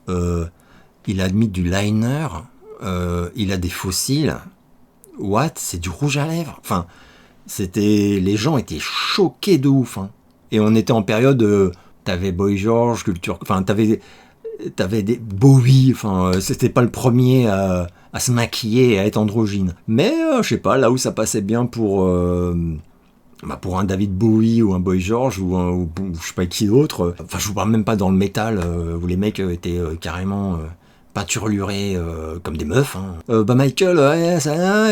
Il a mis du liner, il a des faux cils. What? C'est du rouge à lèvres? Enfin, les gens étaient choqués de ouf. Hein. Et on était en période, t'avais Boy George, culture, enfin, t'avais des Bowie, enfin, c'était pas le premier à se maquiller et à être androgyne. Mais, je sais pas, là où ça passait bien pour un David Bowie ou un Boy George ou je sais pas qui d'autre, enfin, je vous parle même pas dans le métal où les mecs étaient carrément peinturlurés comme des meufs. Hein. Michael,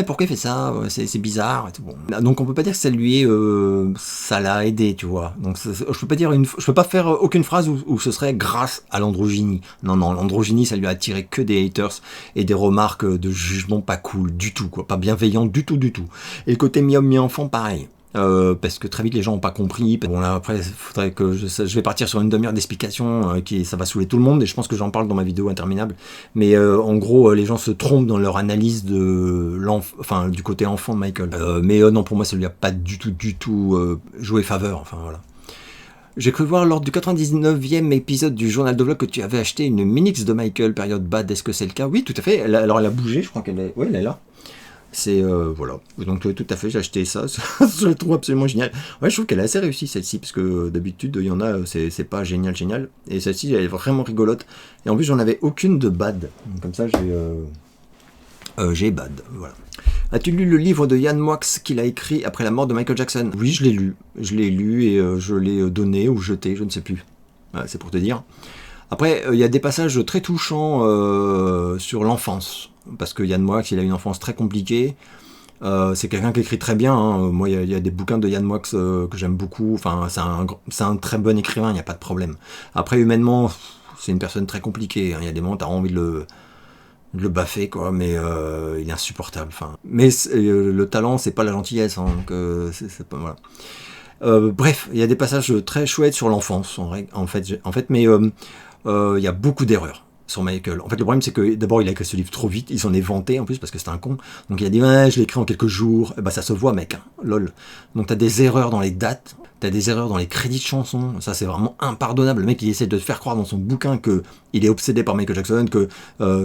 pourquoi il fait ça? C'est bizarre et tout. Bon. Donc on peut pas dire que ça l'a aidé, tu vois. Donc je peux pas faire aucune phrase où ce serait grâce à l'androgynie. Non, l'androgynie, ça lui a attiré que des haters et des remarques de jugement pas cool du tout, quoi, pas bienveillant du tout. Et le côté mi-homme mi-enfant, pareil. Parce que très vite les gens n'ont pas compris. Bon là après, faudrait que je vais partir sur une demi-heure d'explication ça va saouler tout le monde et je pense que j'en parle dans ma vidéo interminable. Mais en gros, les gens se trompent dans leur analyse du côté enfant de Michael. Mais non, pour moi, ça lui a pas du tout joué faveur. Enfin voilà. J'ai cru voir lors du 99e épisode du journal de vlog que tu avais acheté une minix de Michael période Bad. Est-ce que c'est le cas? Oui, tout à fait. Alors elle a bougé, je crois qu'elle est. Ouais, elle est là. C'est voilà, donc tout à fait, j'ai acheté ça, je la trouve absolument génial. Ouais, je trouve qu'elle est assez réussie celle-ci, parce que d'habitude il y en a, c'est pas génial, et celle-ci elle est vraiment rigolote, et en plus j'en avais aucune de Bad, comme ça j'ai Bad, voilà. As-tu lu le livre de Yann Moix qu'il a écrit après la mort de Michael Jackson? Oui, je l'ai lu et je l'ai donné ou jeté, je ne sais plus, voilà, c'est pour te dire. Après, il y a des passages très touchants sur l'enfance, parce que Yann Moix, il a une enfance très compliquée. C'est quelqu'un qui écrit très bien. Hein. Moi, il y a des bouquins de Yann Moix que j'aime beaucoup. Enfin, c'est un très bon écrivain, il n'y a pas de problème. Après, humainement, c'est une personne très compliquée. Hein. Il y a des moments où tu as envie de le baffer, quoi, mais il est insupportable. Enfin, mais le talent, c'est pas la gentillesse. Hein, donc, c'est pas, voilà. Bref, il y a des passages très chouettes sur l'enfance, en fait, mais il y a beaucoup d'erreurs sur Michael. En fait, le problème, c'est que d'abord, il a écrit ce livre trop vite, il s'en est vanté en plus parce que c'est un con. Donc il a dit ouais, je l'ai écrit en quelques jours. Et bah ça se voit, mec, hein, lol. Donc t'as des erreurs dans les dates, t'as des erreurs dans les crédits de chansons. Ça, c'est vraiment impardonnable. Le mec, il essaie de te faire croire dans son bouquin que il est obsédé par Michael Jackson, que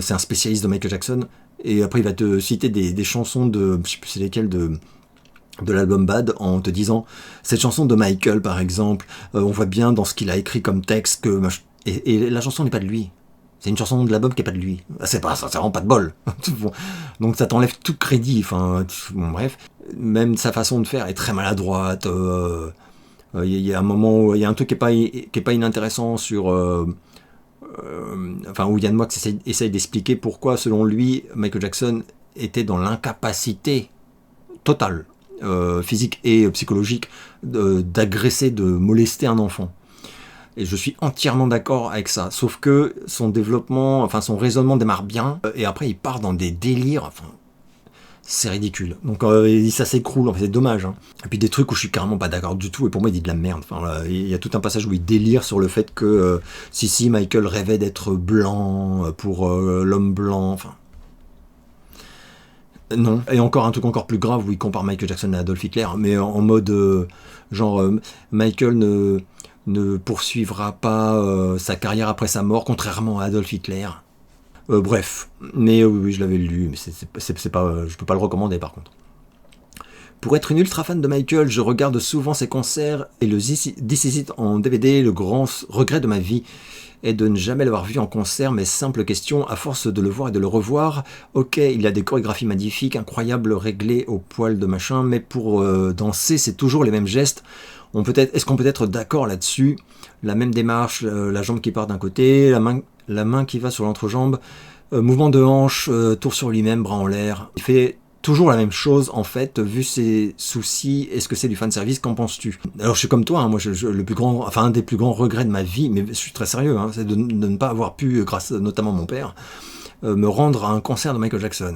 c'est un spécialiste de Michael Jackson. Et après, il va te citer des chansons de, je sais plus c'est lesquelles de l'album Bad en te disant cette chanson de Michael par exemple, on voit bien dans ce qu'il a écrit comme texte que et la chanson n'est pas de lui. C'est une chanson de l'album qui n'est pas de lui. C'est vraiment pas de bol. Donc ça t'enlève tout crédit. Enfin, bon, bref. Même sa façon de faire est très maladroite. Il y a un moment où il y a un truc qui est pas inintéressant sur... où Yann Moix essaye d'expliquer pourquoi, selon lui, Michael Jackson était dans l'incapacité totale, physique et psychologique, d'agresser, de molester un enfant. Et je suis entièrement d'accord avec ça. Sauf que son développement, son raisonnement démarre bien, et après il part dans des délires. c'est ridicule. Donc ça s'écroule, en fait, c'est dommage. Hein. Et puis des trucs où je suis carrément pas d'accord du tout, et pour moi il dit de la merde. Enfin, là, il y a tout un passage où il délire sur le fait que si Michael rêvait d'être blanc pour l'homme blanc, enfin... Non. Et encore un truc encore plus grave où il compare Michael Jackson à Adolf Hitler, mais en mode Michael ne poursuivra pas sa carrière après sa mort, contrairement à Adolf Hitler. Bref, mais oui, je l'avais lu, mais c'est pas, je peux pas le recommander par contre. Pour être une ultra fan de Michael, je regarde souvent ses concerts et le This Is It en DVD. Le grand regret de ma vie est de ne jamais l'avoir vu en concert, mais simple question, à force de le voir et de le revoir, ok, il a des chorégraphies magnifiques, incroyables, réglées au poil de machin, mais pour danser, c'est toujours les mêmes gestes. Est-ce qu'on peut être d'accord là-dessus? La même démarche, la jambe qui part d'un côté, la main qui va sur l'entrejambe, mouvement de hanche, tour sur lui-même, bras en l'air. Il fait toujours la même chose en fait, vu ses soucis. Est-ce que c'est du fanservice? Qu'en penses-tu? Alors je suis comme toi, hein, moi un des plus grands regrets de ma vie, mais je suis très sérieux, hein, c'est de ne pas avoir pu, grâce notamment à mon père, me rendre à un concert de Michael Jackson.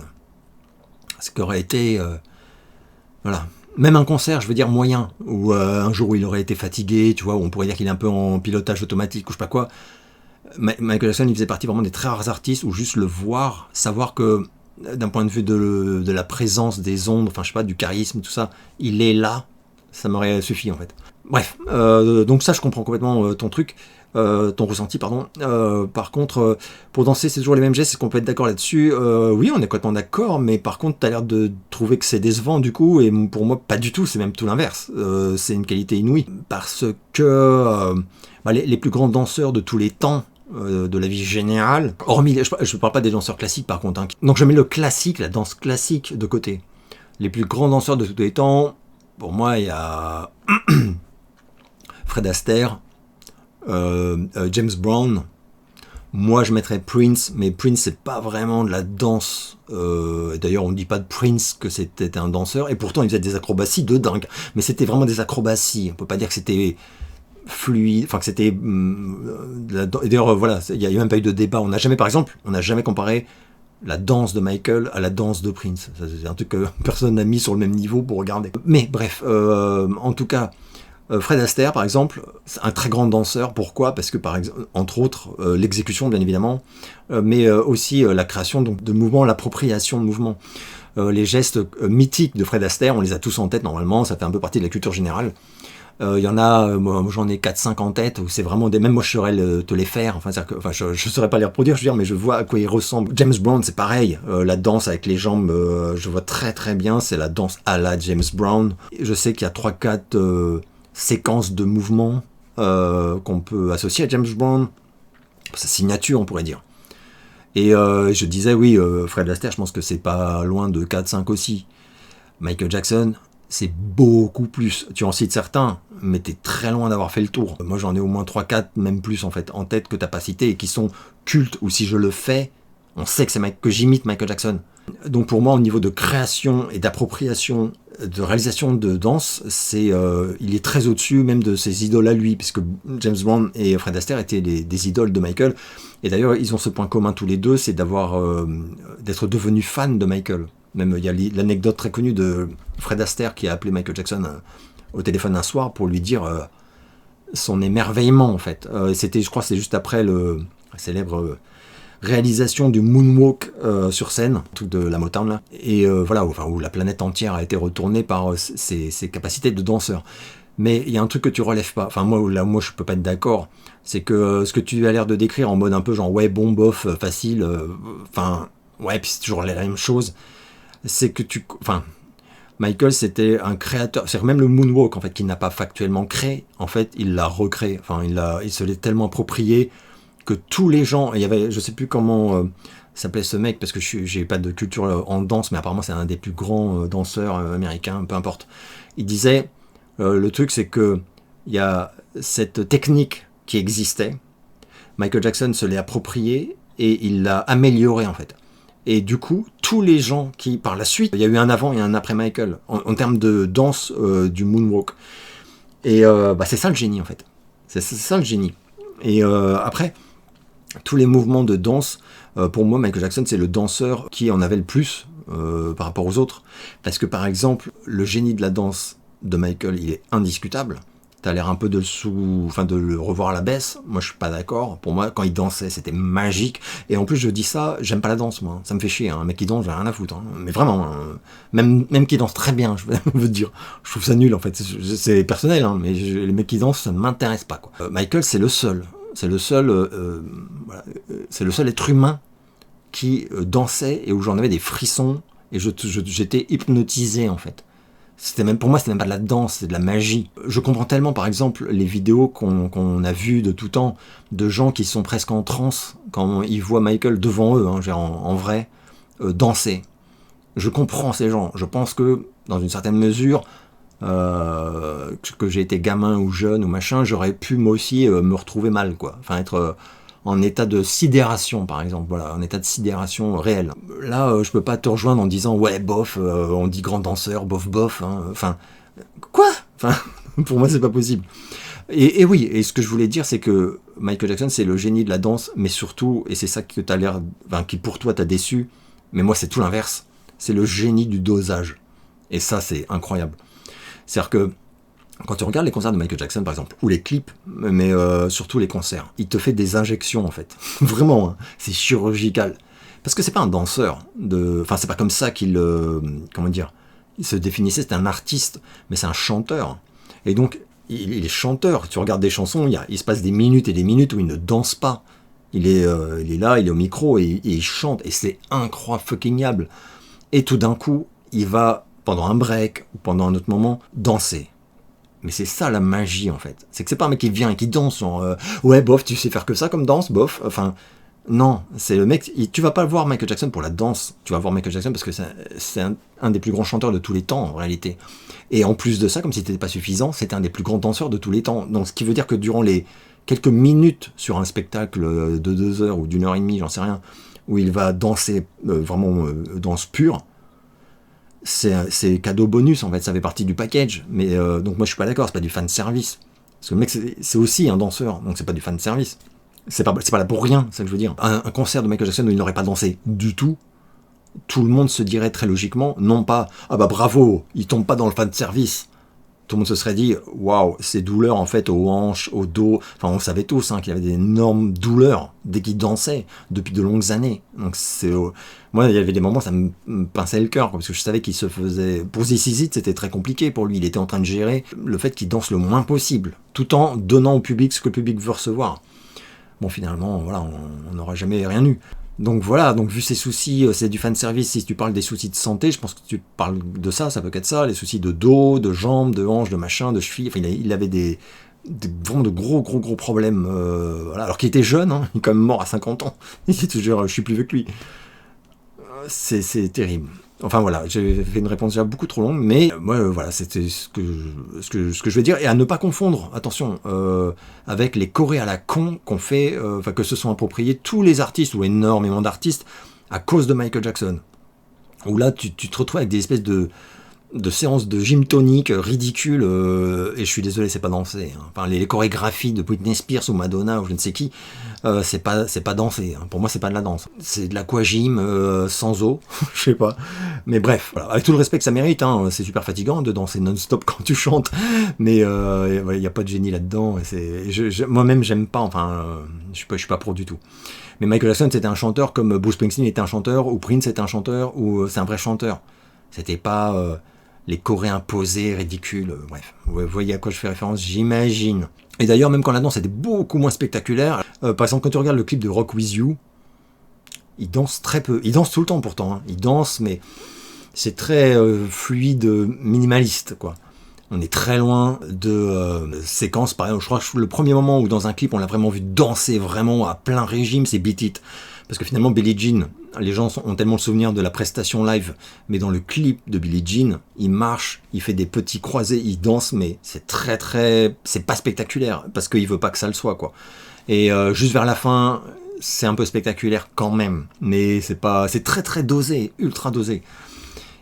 Ce qui aurait été... voilà. Même un concert, je veux dire moyen, où un jour où il aurait été fatigué, tu vois, où on pourrait dire qu'il est un peu en pilotage automatique ou je sais pas quoi. Michael Jackson, il faisait partie vraiment des très rares artistes où juste le voir, savoir que d'un point de vue de la présence des ondes, enfin je sais pas, du charisme, tout ça, il est là, ça m'aurait suffi en fait. Bref, donc ça je comprends complètement ton ressenti, pardon. Par contre, pour danser c'est toujours les mêmes gestes, est-ce qu'on peut être d'accord là-dessus? Oui, on est complètement d'accord, mais par contre t'as l'air de trouver que c'est décevant du coup, et pour moi pas du tout, c'est même tout l'inverse. C'est une qualité inouïe, parce que les plus grands danseurs de tous les temps, de la vie générale, hormis, je parle pas des danseurs classiques par contre, hein. Donc je mets le classique, la danse classique de côté. Les plus grands danseurs de tous les temps, pour moi il y a Fred Astaire, James Brown. Moi je mettrais Prince, mais Prince c'est pas vraiment de la danse. D'ailleurs on ne dit pas de Prince que c'était un danseur, et pourtant il faisait des acrobaties de dingue, mais c'était vraiment des acrobaties, on peut pas dire que c'était fluide, enfin que c'était... D'ailleurs voilà, il n'y a même pas eu de débat, on n'a jamais comparé la danse de Michael à la danse de Prince. C'est un truc que personne n'a mis sur le même niveau pour regarder. Mais bref, en tout cas, Fred Astaire par exemple, c'est un très grand danseur. Pourquoi? Parce que par exemple, entre autres, l'exécution bien évidemment, mais aussi la création donc, de mouvements, l'appropriation de mouvements. Les gestes mythiques de Fred Astaire, on les a tous en tête normalement, ça fait un peu partie de la culture générale. Il y en a, moi j'en ai 4-5 en tête, où c'est vraiment même moi je saurais te les faire, je saurais pas les reproduire, je veux dire, mais je vois à quoi ils ressemblent. James Brown c'est pareil, la danse avec les jambes, je vois très très bien, c'est la danse à la James Brown. Je sais qu'il y a 3-4 séquences de mouvements qu'on peut associer à James Brown, sa signature on pourrait dire. Et je disais oui, Fred Astaire, je pense que c'est pas loin de 4-5 aussi. Michael Jackson, c'est beaucoup plus. Tu en cites certains, mais t'es très loin d'avoir fait le tour. Moi, j'en ai au moins 3-4, même plus en fait, en tête que t'as pas cité, et qui sont cultes, ou si je le fais, on sait que j'imite Michael Jackson. Donc pour moi, au niveau de création et d'appropriation, de réalisation de danse, il est très au-dessus même de ses idoles à lui, puisque James Brown et Fred Astaire étaient des idoles de Michael. Et d'ailleurs, ils ont ce point commun tous les deux, c'est d'être devenus fans de Michael. Même il y a l'anecdote très connue de Fred Astaire qui a appelé Michael Jackson au téléphone un soir pour lui dire son émerveillement en fait. Je crois que c'est juste après la célèbre réalisation du moonwalk sur scène, truc de la Motown là. Et voilà, où la planète entière a été retournée par ses capacités de danseur. Mais il y a un truc que tu relèves pas, enfin moi je peux pas être d'accord, c'est que ce que tu as l'air de décrire en mode un peu genre ouais bon bof facile, ouais puis c'est toujours la même chose. C'est que Michael c'était un créateur, c'est même le moonwalk en fait qu'il n'a pas factuellement créé, en fait il l'a recréé, il se l'est tellement approprié que tous les gens, il y avait, je sais plus comment s'appelait ce mec parce que j'ai pas de culture en danse, mais apparemment c'est un des plus grands danseurs américains, peu importe. Il disait le truc c'est que il y a cette technique qui existait, Michael Jackson se l'est approprié et il l'a améliorée en fait. Et du coup, tous les gens qui, par la suite, il y a eu un avant et un après Michael, en termes de danse du moonwalk. Et c'est ça le génie, en fait. C'est ça le génie. Et après, tous les mouvements de danse, pour moi, Michael Jackson, c'est le danseur qui en avait le plus, par rapport aux autres. Parce que par exemple, le génie de la danse de Michael, il est indiscutable. T'as l'air un peu de le revoir à la baisse. Moi, je suis pas d'accord. Pour moi, quand il dansait, c'était magique. Et en plus, je dis ça, j'aime pas la danse, moi. Ça me fait chier. Un mec qui danse, j'ai rien à foutre. Mais vraiment, même qui danse très bien, je veux dire. Je trouve ça nul, en fait. C'est personnel, mais les mecs qui dansent, ça ne m'intéresse pas, quoi. Michael, c'est le seul. C'est le seul être humain qui dansait et où j'en avais des frissons et j'étais hypnotisé, en fait. Pour moi, c'était même pas de la danse, c'est de la magie. Je comprends tellement, par exemple, les vidéos qu'on a vues de tout temps, de gens qui sont presque en transe quand ils voient Michael devant eux, en vrai, danser. Je comprends ces gens. Je pense que, dans une certaine mesure, que j'ai été gamin ou jeune ou machin, j'aurais pu moi aussi me retrouver mal, quoi. Enfin, être en état de sidération, par exemple, voilà, en état de sidération réel. Là, je peux pas te rejoindre en disant ouais, bof, on dit grand danseur, bof, bof. Enfin, quoi ? Enfin, pour moi, c'est pas possible. Et oui, et ce que je voulais dire, c'est que Michael Jackson, c'est le génie de la danse, mais surtout, et c'est ça que t'as l'air, qui pour toi t'a déçu, mais moi, c'est tout l'inverse. C'est le génie du dosage. Et ça, c'est incroyable. C'est-à-dire que quand tu regardes les concerts de Michael Jackson, par exemple, ou les clips, mais surtout les concerts, il te fait des injections, en fait. Vraiment, c'est chirurgical. Parce que c'est pas un danseur. Enfin, c'est pas comme ça qu'il... il se définissait, c'était un artiste, mais c'est un chanteur. Et donc, il est chanteur. Tu regardes des chansons, il se passe des minutes et des minutes où il ne danse pas. Il est là, il est au micro et il chante. Et c'est incroyable. Et tout d'un coup, il va, pendant un break ou pendant un autre moment, danser. Mais c'est ça la magie, en fait. C'est que c'est pas un mec qui vient et qui danse ouais, bof, tu sais faire que ça comme danse, bof. Enfin, non, c'est le mec... Tu vas pas voir Michael Jackson pour la danse. Tu vas voir Michael Jackson parce que c'est un des plus grands chanteurs de tous les temps, en réalité. Et en plus de ça, comme si c'était pas suffisant, c'est un des plus grands danseurs de tous les temps. Donc, ce qui veut dire que durant les quelques minutes sur un spectacle de 2 heures ou d'1h30, j'en sais rien, où il va danser vraiment danse pure, c'est cadeau bonus, en fait, ça fait partie du package. Mais donc moi je suis pas d'accord, c'est pas du fan service. Parce que le mec c'est aussi un danseur, donc c'est pas du fan service. C'est pas là pour rien, c'est ça que je veux dire. Un concert de Michael Jackson où il n'aurait pas dansé du tout, tout le monde se dirait très logiquement, non pas ah bah bravo, il tombe pas dans le fan service. Tout le monde se serait dit waouh, ces douleurs en fait aux hanches, au dos. Enfin, on savait tous qu'il y avait d'énormes douleurs dès qu'il dansait depuis de longues années. Donc moi, il y avait des moments ça me pinçait le cœur parce que je savais qu'il se faisait. Pour This Is It, c'était très compliqué pour lui. Il était en train de gérer le fait qu'il danse le moins possible, tout en donnant au public ce que le public veut recevoir. Bon, finalement, voilà, on n'aura jamais rien eu. Donc voilà, donc vu ses soucis, c'est du fan service. Si tu parles des soucis de santé, je pense que tu parles de ça peut qu'être ça, les soucis de dos, de jambes, de hanches, de machin, de chevilles. Enfin, il avait vraiment de gros problèmes. Voilà. Alors qu'il était jeune, il est quand même mort à 50 ans. Il dit toujours, je suis plus vieux que lui. C'est terrible. Enfin voilà, j'ai fait une réponse déjà beaucoup trop longue, mais moi voilà, c'était ce que je veux dire. Et à ne pas confondre, attention, avec les chorés à la con qu'on fait, que se sont appropriés tous les artistes, ou énormément d'artistes, à cause de Michael Jackson. Où là, tu te retrouves avec des espèces de séances de gym tonique ridicules, et je suis désolé, c'est pas danser. Enfin, les chorégraphies de Britney Spears ou Madonna ou je ne sais qui, c'est pas danser. Pour moi, c'est pas de la danse. C'est de l'aquagym sans eau, je sais pas. Mais bref, voilà. Avec tout le respect que ça mérite, c'est super fatigant de danser non-stop quand tu chantes, mais il y a pas de génie là-dedans. Moi-même, j'aime pas. Enfin, je suis pas pro du tout. Mais Michael Jackson, c'était un chanteur comme Bruce Springsteen était un chanteur, ou Prince était un chanteur, ou c'est un vrai chanteur. C'était pas les chorés imposés, ridicules, bref. Vous voyez à quoi je fais référence, j'imagine. Et d'ailleurs, même quand la danse était beaucoup moins spectaculaire, par exemple, quand tu regardes le clip de Rock With You, il danse très peu. Il danse tout le temps pourtant, il danse, mais c'est très fluide, minimaliste, quoi. On est très loin de séquences, par exemple, je crois que le premier moment où dans un clip on l'a vraiment vu danser vraiment à plein régime, c'est Beat It. Parce que finalement, Billie Jean, les gens ont tellement le souvenir de la prestation live, mais dans le clip de Billie Jean, il marche, il fait des petits croisés, il danse, mais c'est c'est pas spectaculaire, parce qu'il veut pas que ça le soit, quoi. Et juste vers la fin, c'est un peu spectaculaire quand même, mais c'est très dosé, ultra dosé.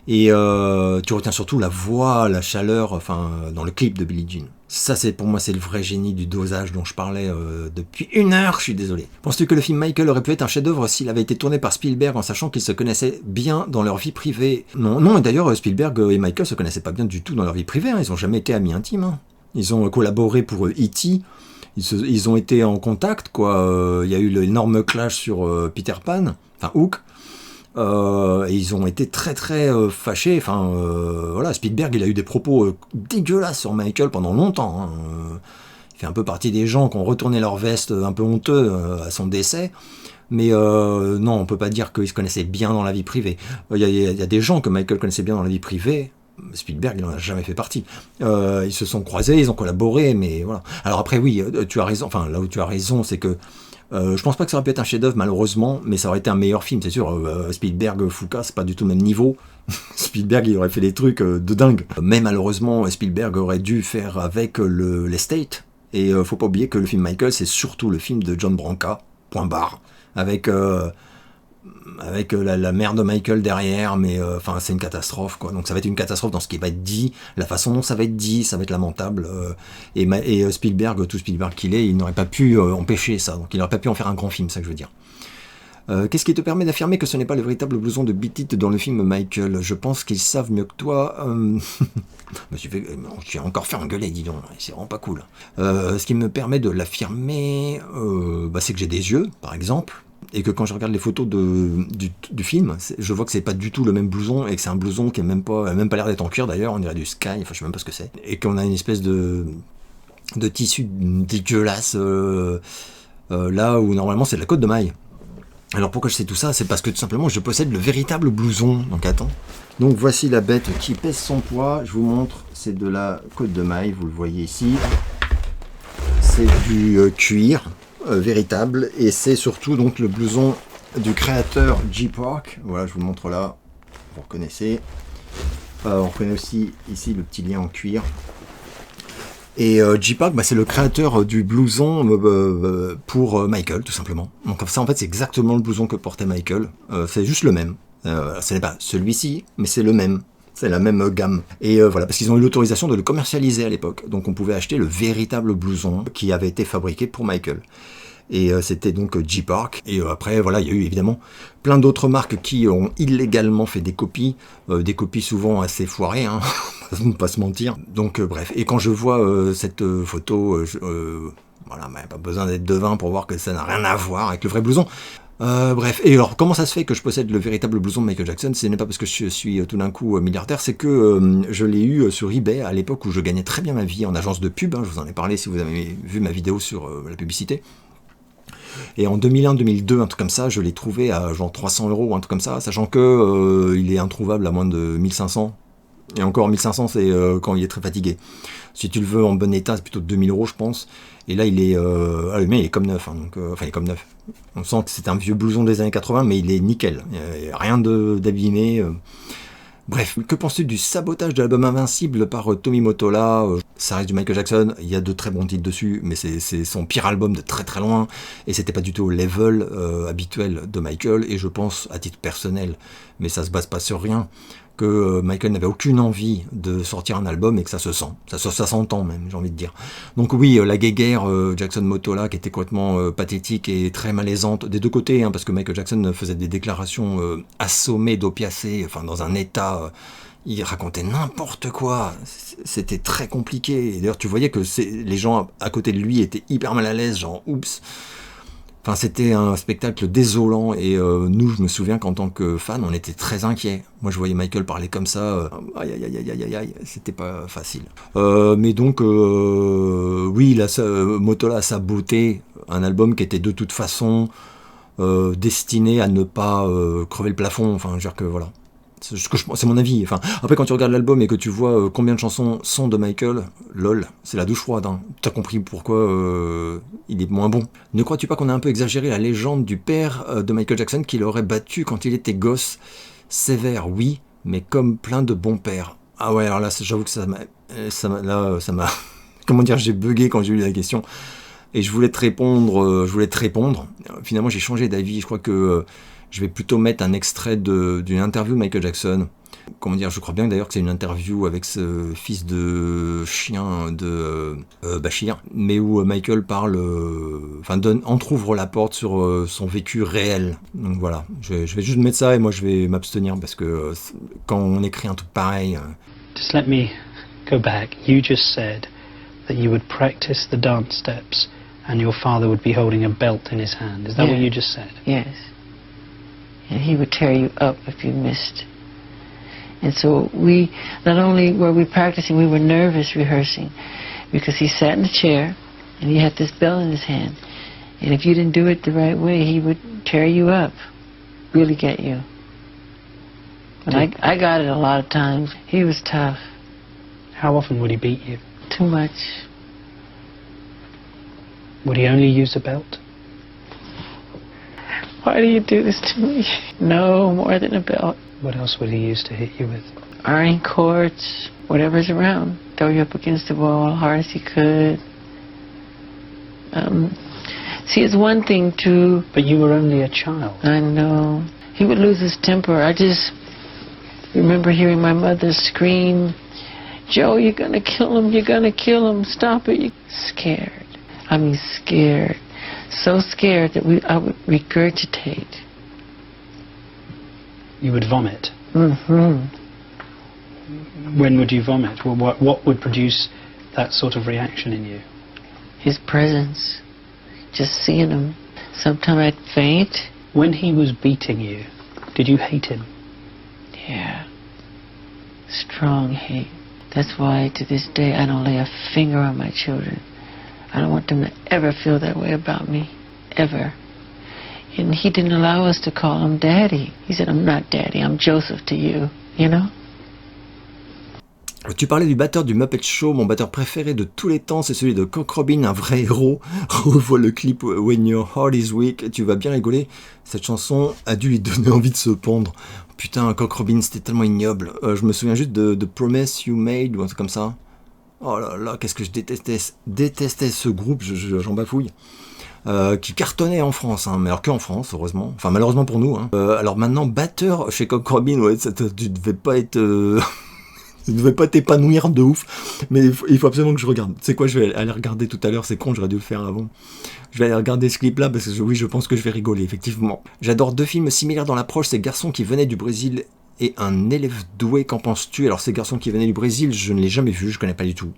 Et tu retiens surtout la voix, la chaleur, dans le clip de Billie Jean. Ça, c'est pour moi, c'est le vrai génie du dosage dont je parlais depuis 1 heure, je suis désolé. Penses-tu que le film Michael aurait pu être un chef-d'œuvre s'il avait été tourné par Spielberg en sachant qu'ils se connaissaient bien dans leur vie privée? Non, et d'ailleurs, Spielberg et Michael se connaissaient pas bien du tout dans leur vie privée, hein. Ils ont jamais été amis intimes. Hein. Ils ont collaboré pour E.T., ils ont été en contact, quoi. Il y a eu l'énorme clash sur Peter Pan, enfin Hook. Et ils ont été très très fâchés. Enfin, voilà, Spielberg, il a eu des propos dégueulasses sur Michael pendant longtemps. Hein. Il fait un peu partie des gens qui ont retourné leur veste un peu honteux à son décès. Mais non, on peut pas dire qu'ils se connaissaient bien dans la vie privée. Il y a des gens que Michael connaissait bien dans la vie privée. Spielberg, il en a jamais fait partie. Ils se sont croisés, ils ont collaboré, mais voilà. Alors après, oui, tu as raison. Enfin, là où tu as raison, c'est que je pense pas que ça aurait pu être un chef-d'œuvre, malheureusement, mais ça aurait été un meilleur film, c'est sûr. Spielberg, Foucault, c'est pas du tout le même niveau. Spielberg, il aurait fait des trucs de dingue. Mais malheureusement, Spielberg aurait dû faire avec l'estate. Et faut pas oublier que le film Michael, c'est surtout le film de John Branca, point barre. Avec la mère de Michael derrière, mais enfin c'est une catastrophe, quoi. Donc ça va être une catastrophe dans ce qui va être dit, la façon dont ça va être dit, ça va être lamentable. Et Spielberg, tout Spielberg qu'il est, il n'aurait pas pu empêcher ça, donc il n'aurait pas pu en faire un grand film, c'est ça que je veux dire. Qu'est-ce qui te permet d'affirmer que ce n'est pas le véritable blouson de Beat It dans le film Michael? Je pense qu'ils savent mieux que toi. Je vais encore faire engueuler, dis donc, c'est vraiment pas cool. Ce qui me permet de l'affirmer, c'est que j'ai des yeux, par exemple. Et que quand je regarde les photos du film, je vois que c'est pas du tout le même blouson et que c'est un blouson qui a même pas l'air d'être en cuir d'ailleurs, on dirait du Sky, enfin je sais même pas ce que c'est. Et qu'on a une espèce de tissu dégueulasse là où normalement c'est de la côte de maille. Alors pourquoi je sais tout ça? C'est parce que tout simplement je possède le véritable blouson. Donc attends. Donc voici la bête qui pèse son poids, je vous montre, c'est de la côte de maille, vous le voyez ici. C'est du cuir. Véritable, et c'est surtout donc le blouson du créateur J-Park. Voilà, je vous le montre là, vous reconnaissez. On reconnaît aussi ici le petit lien en cuir. Et J-Park, c'est le créateur du blouson pour Michael, tout simplement. Donc ça, en fait, c'est exactement le blouson que portait Michael. C'est juste le même. Ce n'est pas celui-ci, mais c'est le même. C'est la même gamme. Et voilà, parce qu'ils ont eu l'autorisation de le commercialiser à l'époque. Donc on pouvait acheter le véritable blouson qui avait été fabriqué pour Michael. Et c'était donc J-Park. Et après, voilà, il y a eu évidemment plein d'autres marques qui ont illégalement fait des copies souvent assez foirées, hein, pas se mentir. Donc bref, et quand je vois cette photo, voilà, pas besoin d'être devin pour voir que ça n'a rien à voir avec le vrai blouson. Bref, et alors comment ça se fait que je possède le véritable blouson de Michael Jackson? Ce n'est pas parce que je suis tout d'un coup milliardaire, c'est que je l'ai eu sur eBay à l'époque où je gagnais très bien ma vie en agence de pub, hein, je vous en ai parlé si vous avez vu ma vidéo sur la publicité. Et en 2001-2002, un truc comme ça, je l'ai trouvé à genre 300 € ou un truc comme ça, sachant que il est introuvable à moins de 1500. Et encore 1500, c'est quand il est très fatigué. Si tu le veux en bon état, c'est plutôt 2000 €, je pense. Et là, il est allumé, il est comme neuf. Hein, donc, enfin, il est comme neuf. On sent que c'est un vieux blouson des années 80, mais il est nickel. Il n'y a rien d'abîmé. Bref, que penses-tu du sabotage de l'album Invincible par Tommy Mottola? Ça reste du Michael Jackson, il y a de très bons titres dessus, mais c'est son pire album de très très loin, et c'était pas du tout au level habituel de Michael, et je pense, à titre personnel, mais ça se base pas sur rien, que Michael n'avait aucune envie de sortir un album et que ça se sent. Ça s'entend même, j'ai envie de dire. Donc oui, la guéguerre Jackson-Mottola qui était complètement pathétique et très malaisante des deux côtés, hein, parce que Michael Jackson faisait des déclarations assommées d'opiacés, enfin dans un état... il racontait n'importe quoi, c'était très compliqué. Et d'ailleurs, tu voyais que les gens à côté de lui étaient hyper mal à l'aise, genre oups. Enfin, c'était un spectacle désolant et nous, je me souviens qu'en tant que fan, on était très inquiets. Moi, je voyais Michael parler comme ça, aïe, aïe, aïe, aïe, aïe, aïe, c'était pas facile. Mais donc, oui, Mottola a saboté un album qui était de toute façon destiné à ne pas crever le plafond. Enfin, je veux dire que voilà. C'est mon avis. Enfin, après, quand tu regardes l'album et que tu vois combien de chansons sont de Michael, lol, c'est la douche froide. Hein. T'as compris pourquoi il est moins bon. Ne crois-tu pas qu'on a un peu exagéré la légende du père de Michael Jackson qui l'aurait battu quand il était gosse? Sévère, oui, mais comme plein de bons pères. Ah ouais, alors là, j'avoue que ça m'a... Comment dire, j'ai bugué quand j'ai eu la question. Et je voulais te répondre. Finalement, j'ai changé d'avis. Je crois que... je vais plutôt mettre un extrait d'une interview de Michael Jackson Comment dire, je crois bien d'ailleurs que c'est une interview avec ce fils de chien de Bashir, mais où Michael parle, entrouvre la porte sur son vécu réel. Donc voilà, je vais juste mettre ça et moi je vais m'abstenir parce que quand on écrit un truc pareil... Just let me go back. You just said that you would practice the dance steps and your father would be holding a belt in his hand. Is that what you just said? Yes. And he would tear you up if you missed. And so we, not only were we practicing, we were nervous rehearsing because he sat in the chair and he had this belt in his hand. And if you didn't do it the right way, he would tear you up, really get you. And I got it a lot of times. He was tough. How often would he beat you? Too much. Would he only use a belt? Why do you do this to me? No, more than a belt. What else would he use to hit you with? Iron cords, whatever's around. Throw you up against the wall hard as he could. See, it's one thing to... But you were only a child. I know. He would lose his temper. I just remember hearing my mother scream, "Joe, you're gonna kill him, you're gonna kill him, stop it." Scared. I mean scared. So scared that I would regurgitate. You would vomit? Mm-hmm. When would you vomit? Well, what would produce that sort of reaction in you? His presence. Just seeing him. Sometimes I'd faint. When he was beating you, did you hate him? Yeah. Strong hate. That's why to this day I don't lay a finger on my children. I don't want them to ever feel that way about me. Ever. And he didn't allow us to call him Daddy. He said, "I'm not Daddy, I'm Joseph to you." You know? Tu parlais du batteur du Muppet Show, mon batteur préféré de tous les temps, c'est celui de Cock Robin, un vrai héros. Revois le clip When Your Heart Is Weak, tu vas bien rigoler. Cette chanson a dû lui donner envie de se pendre. Putain, Cock Robin, c'était tellement ignoble. Je me souviens juste de Promise You Made ou un truc comme ça. Oh là là, qu'est-ce que je détestais ce groupe, j'en bafouille. Qui cartonnait en France, hein, mais alors qu'en France, heureusement. Enfin, malheureusement pour nous. Hein. Alors maintenant, batteur chez Cock Robin, ouais, tu devais pas être... Tu ne devais pas t'épanouir de ouf, mais il faut absolument que je regarde. Tu sais quoi, je vais aller regarder tout à l'heure, c'est con, j'aurais dû le faire avant. Je vais aller regarder ce clip-là, parce que oui, je pense que je vais rigoler, effectivement. J'adore deux films similaires dans l'approche, ces garçons qui venaient du Brésil et un élève doué, qu'en penses-tu? Alors ces garçons qui venaient du Brésil, je ne l'ai jamais vu, je connais pas du tout.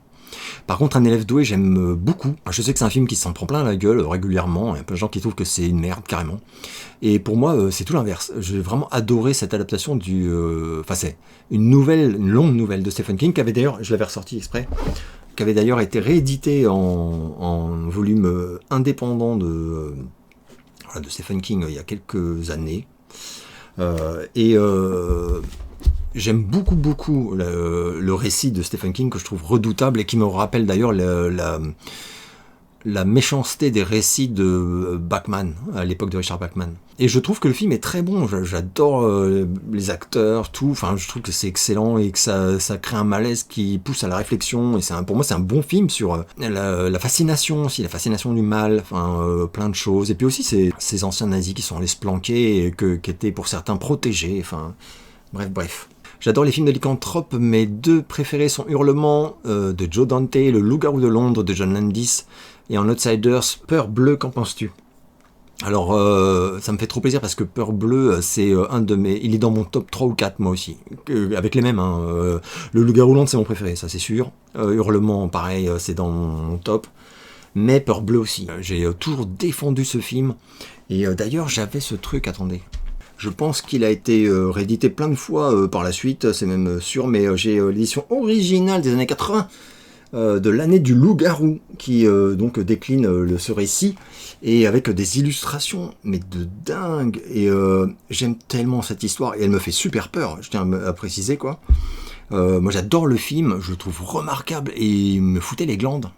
Par contre, un élève doué, j'aime beaucoup. Je sais que c'est un film qui s'en prend plein la gueule régulièrement. Il y a plein de gens qui trouvent que c'est une merde, carrément. Et pour moi, c'est tout l'inverse. J'ai vraiment adoré cette adaptation du... c'est une longue nouvelle de Stephen King, qui avait d'ailleurs, je l'avais ressorti exprès, qui avait d'ailleurs été réédité en volume indépendant de Stephen King il y a quelques années. J'aime beaucoup le récit de Stephen King que je trouve redoutable et qui me rappelle d'ailleurs la méchanceté des récits de Bachman, à l'époque de Richard Bachman. Et je trouve que le film est très bon, j'adore les acteurs, tout, enfin je trouve que c'est excellent et que ça crée un malaise qui pousse à la réflexion, et pour moi c'est un bon film sur la fascination aussi, la fascination du mal, enfin plein de choses, et puis aussi ces anciens nazis qui sont allés se planquer et qui étaient pour certains protégés, enfin bref. J'adore les films de lycanthrope, mes deux préférés sont Hurlement de Joe Dante, Le Loup-garou de Londres de John Landis, et en Outsiders, Peur bleue, qu'en penses-tu? Alors, ça me fait trop plaisir parce que Peur bleue, c'est il est dans mon top 3 ou 4 moi aussi, avec les mêmes, hein. Le Loup-garou de Londres, c'est mon préféré, ça c'est sûr. Hurlement, pareil, c'est dans mon top. Mais Peur bleue aussi, j'ai toujours défendu ce film, et d'ailleurs j'avais ce truc, attendez. Je pense qu'il a été réédité plein de fois par la suite, c'est même sûr, mais j'ai l'édition originale des années 80 de l'année du loup-garou qui donc décline ce récit et avec des illustrations mais de dingue, et j'aime tellement cette histoire et elle me fait super peur, je tiens à préciser quoi. Moi j'adore le film, je le trouve remarquable et il me foutait les glandes.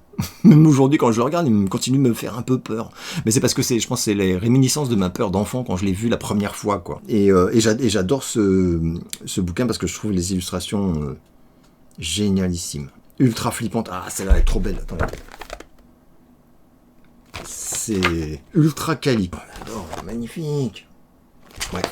Même aujourd'hui quand je le regarde, il continue de me faire un peu peur. Mais c'est parce que je pense que c'est les réminiscences de ma peur d'enfant quand je l'ai vu la première fois, quoi. Et j'adore ce bouquin parce que je trouve les illustrations génialissimes. Ultra flippantes. Ah, celle-là elle est trop belle. Attendez. C'est ultra quali. Oh, magnifique. Ouais.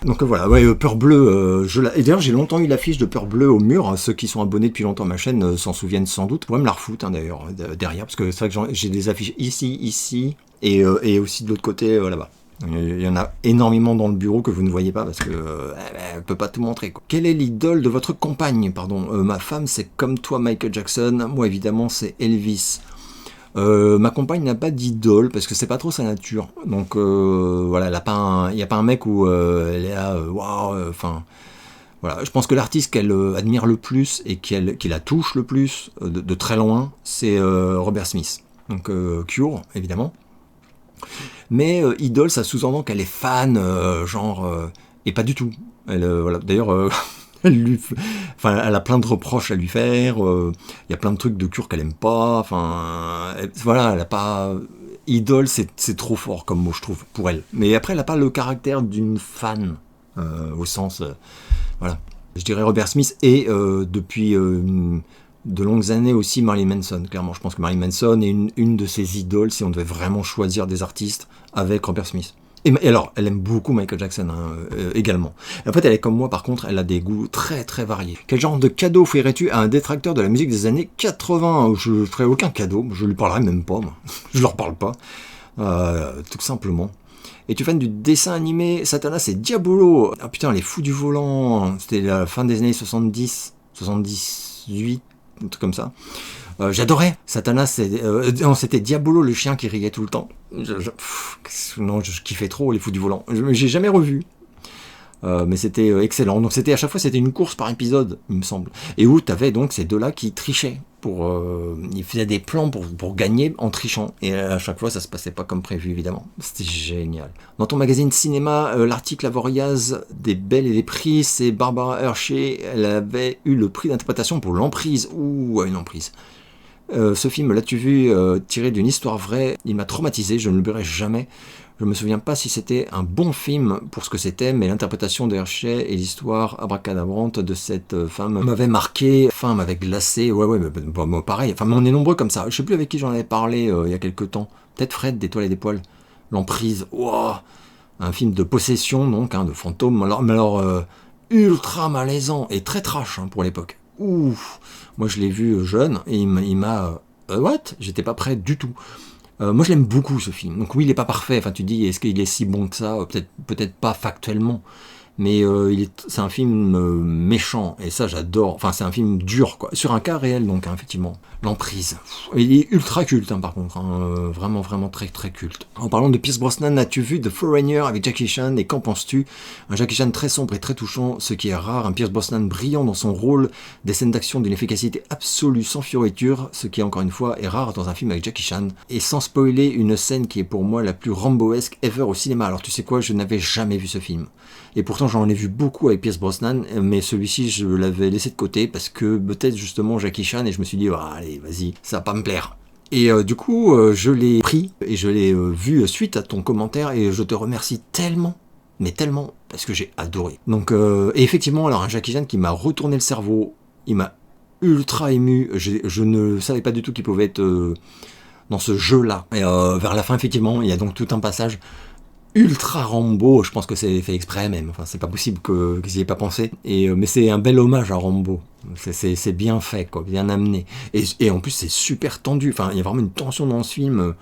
Donc voilà, ouais, Peur Bleue, et d'ailleurs j'ai longtemps eu l'affiche de Peur Bleue au mur, hein. Ceux qui sont abonnés depuis longtemps à ma chaîne s'en souviennent sans doute. Vous pourrez me la refoutre hein, d'ailleurs, derrière, parce que c'est vrai que j'ai des affiches ici, et aussi de l'autre côté, là-bas. Il y en a énormément dans le bureau que vous ne voyez pas parce que elle peut pas tout montrer, quoi. Quelle est l'idole de votre compagne? Ma femme c'est comme toi Michael Jackson, moi évidemment c'est Elvis. Ma compagne n'a pas d'idole parce que c'est pas trop sa nature. Donc voilà, il n'y a pas un mec où elle est là, waouh, enfin. Voilà, je pense que l'artiste qu'elle admire le plus et qui la touche le plus de très loin, c'est Robert Smith. Donc Cure, évidemment. Mais idole, ça sous-entend qu'elle est fan, et pas du tout. Voilà. D'ailleurs, elle a plein de reproches à lui faire. Il y a plein de trucs de Cure qu'elle aime pas. Enfin, voilà, elle a pas. Idole, c'est trop fort comme mot, je trouve, pour elle. Mais après, elle n'a pas le caractère d'une fan, au sens. Voilà. Je dirais Robert Smith et depuis de longues années aussi Marilyn Manson, clairement. Je pense que Marilyn Manson est une de ses idoles si on devait vraiment choisir des artistes avec Robert Smith. Et alors, elle aime beaucoup Michael Jackson également. En fait, elle est comme moi, par contre, elle a des goûts très très variés. Quel genre de cadeau ferais-tu à un détracteur de la musique des années 80? Je ne ferai aucun cadeau, je lui parlerai même pas, moi. Je leur parle pas, tout simplement. Es-tu fan du dessin animé Satanas et Diabolo? Ah putain, les fous du volant, c'était la fin des années 70, 78, un truc comme ça. J'adorais Satanas, c'était Diabolo le chien qui riait tout le temps. Je kiffais trop les fous du volant. J'ai jamais revu. Mais c'était excellent. Donc à chaque fois c'était une course par épisode, il me semble. Et où t'avais donc ces deux-là qui trichaient. Ils faisaient des plans pour gagner en trichant. Et à chaque fois ça se passait pas comme prévu évidemment. C'était génial. Dans ton magazine cinéma, l'article Avoriaz des Belles et des Prix, c'est Barbara Hershey. Elle avait eu le prix d'interprétation pour L'Emprise. Ouh, une emprise. Ce film, l'as-tu vu, tiré d'une histoire vraie? Il m'a traumatisé, je ne l'oublierai jamais. Je me souviens pas si c'était un bon film pour ce que c'était, mais l'interprétation de Hershey et l'histoire abracadabrante de cette femme m'avait marqué, enfin m'avait glacé. Ouais, mais moi pareil. Enfin, on est nombreux comme ça. Je sais plus avec qui j'en avais parlé il y a quelques temps. Peut-être Fred d'Étoiles et des Poils. L'Emprise. Wow, un film de possession donc, hein, de fantômes. Alors ultra malaisant et très trash pour l'époque. Ouf. Moi je l'ai vu jeune et il m'a what? J'étais pas prêt du tout. Moi je l'aime beaucoup ce film. Donc oui, il est pas parfait. Enfin tu dis est-ce qu'il est si bon que ça? Peut-être pas factuellement. Mais c'est un film méchant, et ça j'adore. Enfin c'est un film dur, quoi, sur un cas réel donc, hein, effectivement. L'Emprise. Il est ultra culte par contre, vraiment vraiment très très culte. En parlant de Pierce Brosnan, as-tu vu The Foreigner avec Jackie Chan, et qu'en penses-tu? Un Jackie Chan très sombre et très touchant, ce qui est rare, un Pierce Brosnan brillant dans son rôle, des scènes d'action d'une efficacité absolue sans fioriture, ce qui encore une fois est rare dans un film avec Jackie Chan, et sans spoiler une scène qui est pour moi la plus Ramboesque ever au cinéma. Alors tu sais quoi, je n'avais jamais vu ce film. Et pourtant j'en ai vu beaucoup avec Pierce Brosnan, mais celui-ci je l'avais laissé de côté parce que peut-être justement Jackie Chan, et je me suis dit allez vas-y, ça va pas me plaire. Et du coup je l'ai pris et je l'ai vu suite à ton commentaire, et je te remercie tellement, mais tellement, parce que j'ai adoré. Donc et effectivement, alors un Jackie Chan qui m'a retourné le cerveau, il m'a ultra ému, je ne savais pas du tout qu'il pouvait être dans ce jeu-là. Et vers la fin effectivement, il y a donc tout un passage ultra Rambo, je pense que c'est fait exprès même, enfin c'est pas possible qu'ils n'y aient pas pensé, mais c'est un bel hommage à Rambo, c'est bien fait, quoi, bien amené, et en plus c'est super tendu, enfin il y a vraiment une tension dans ce film,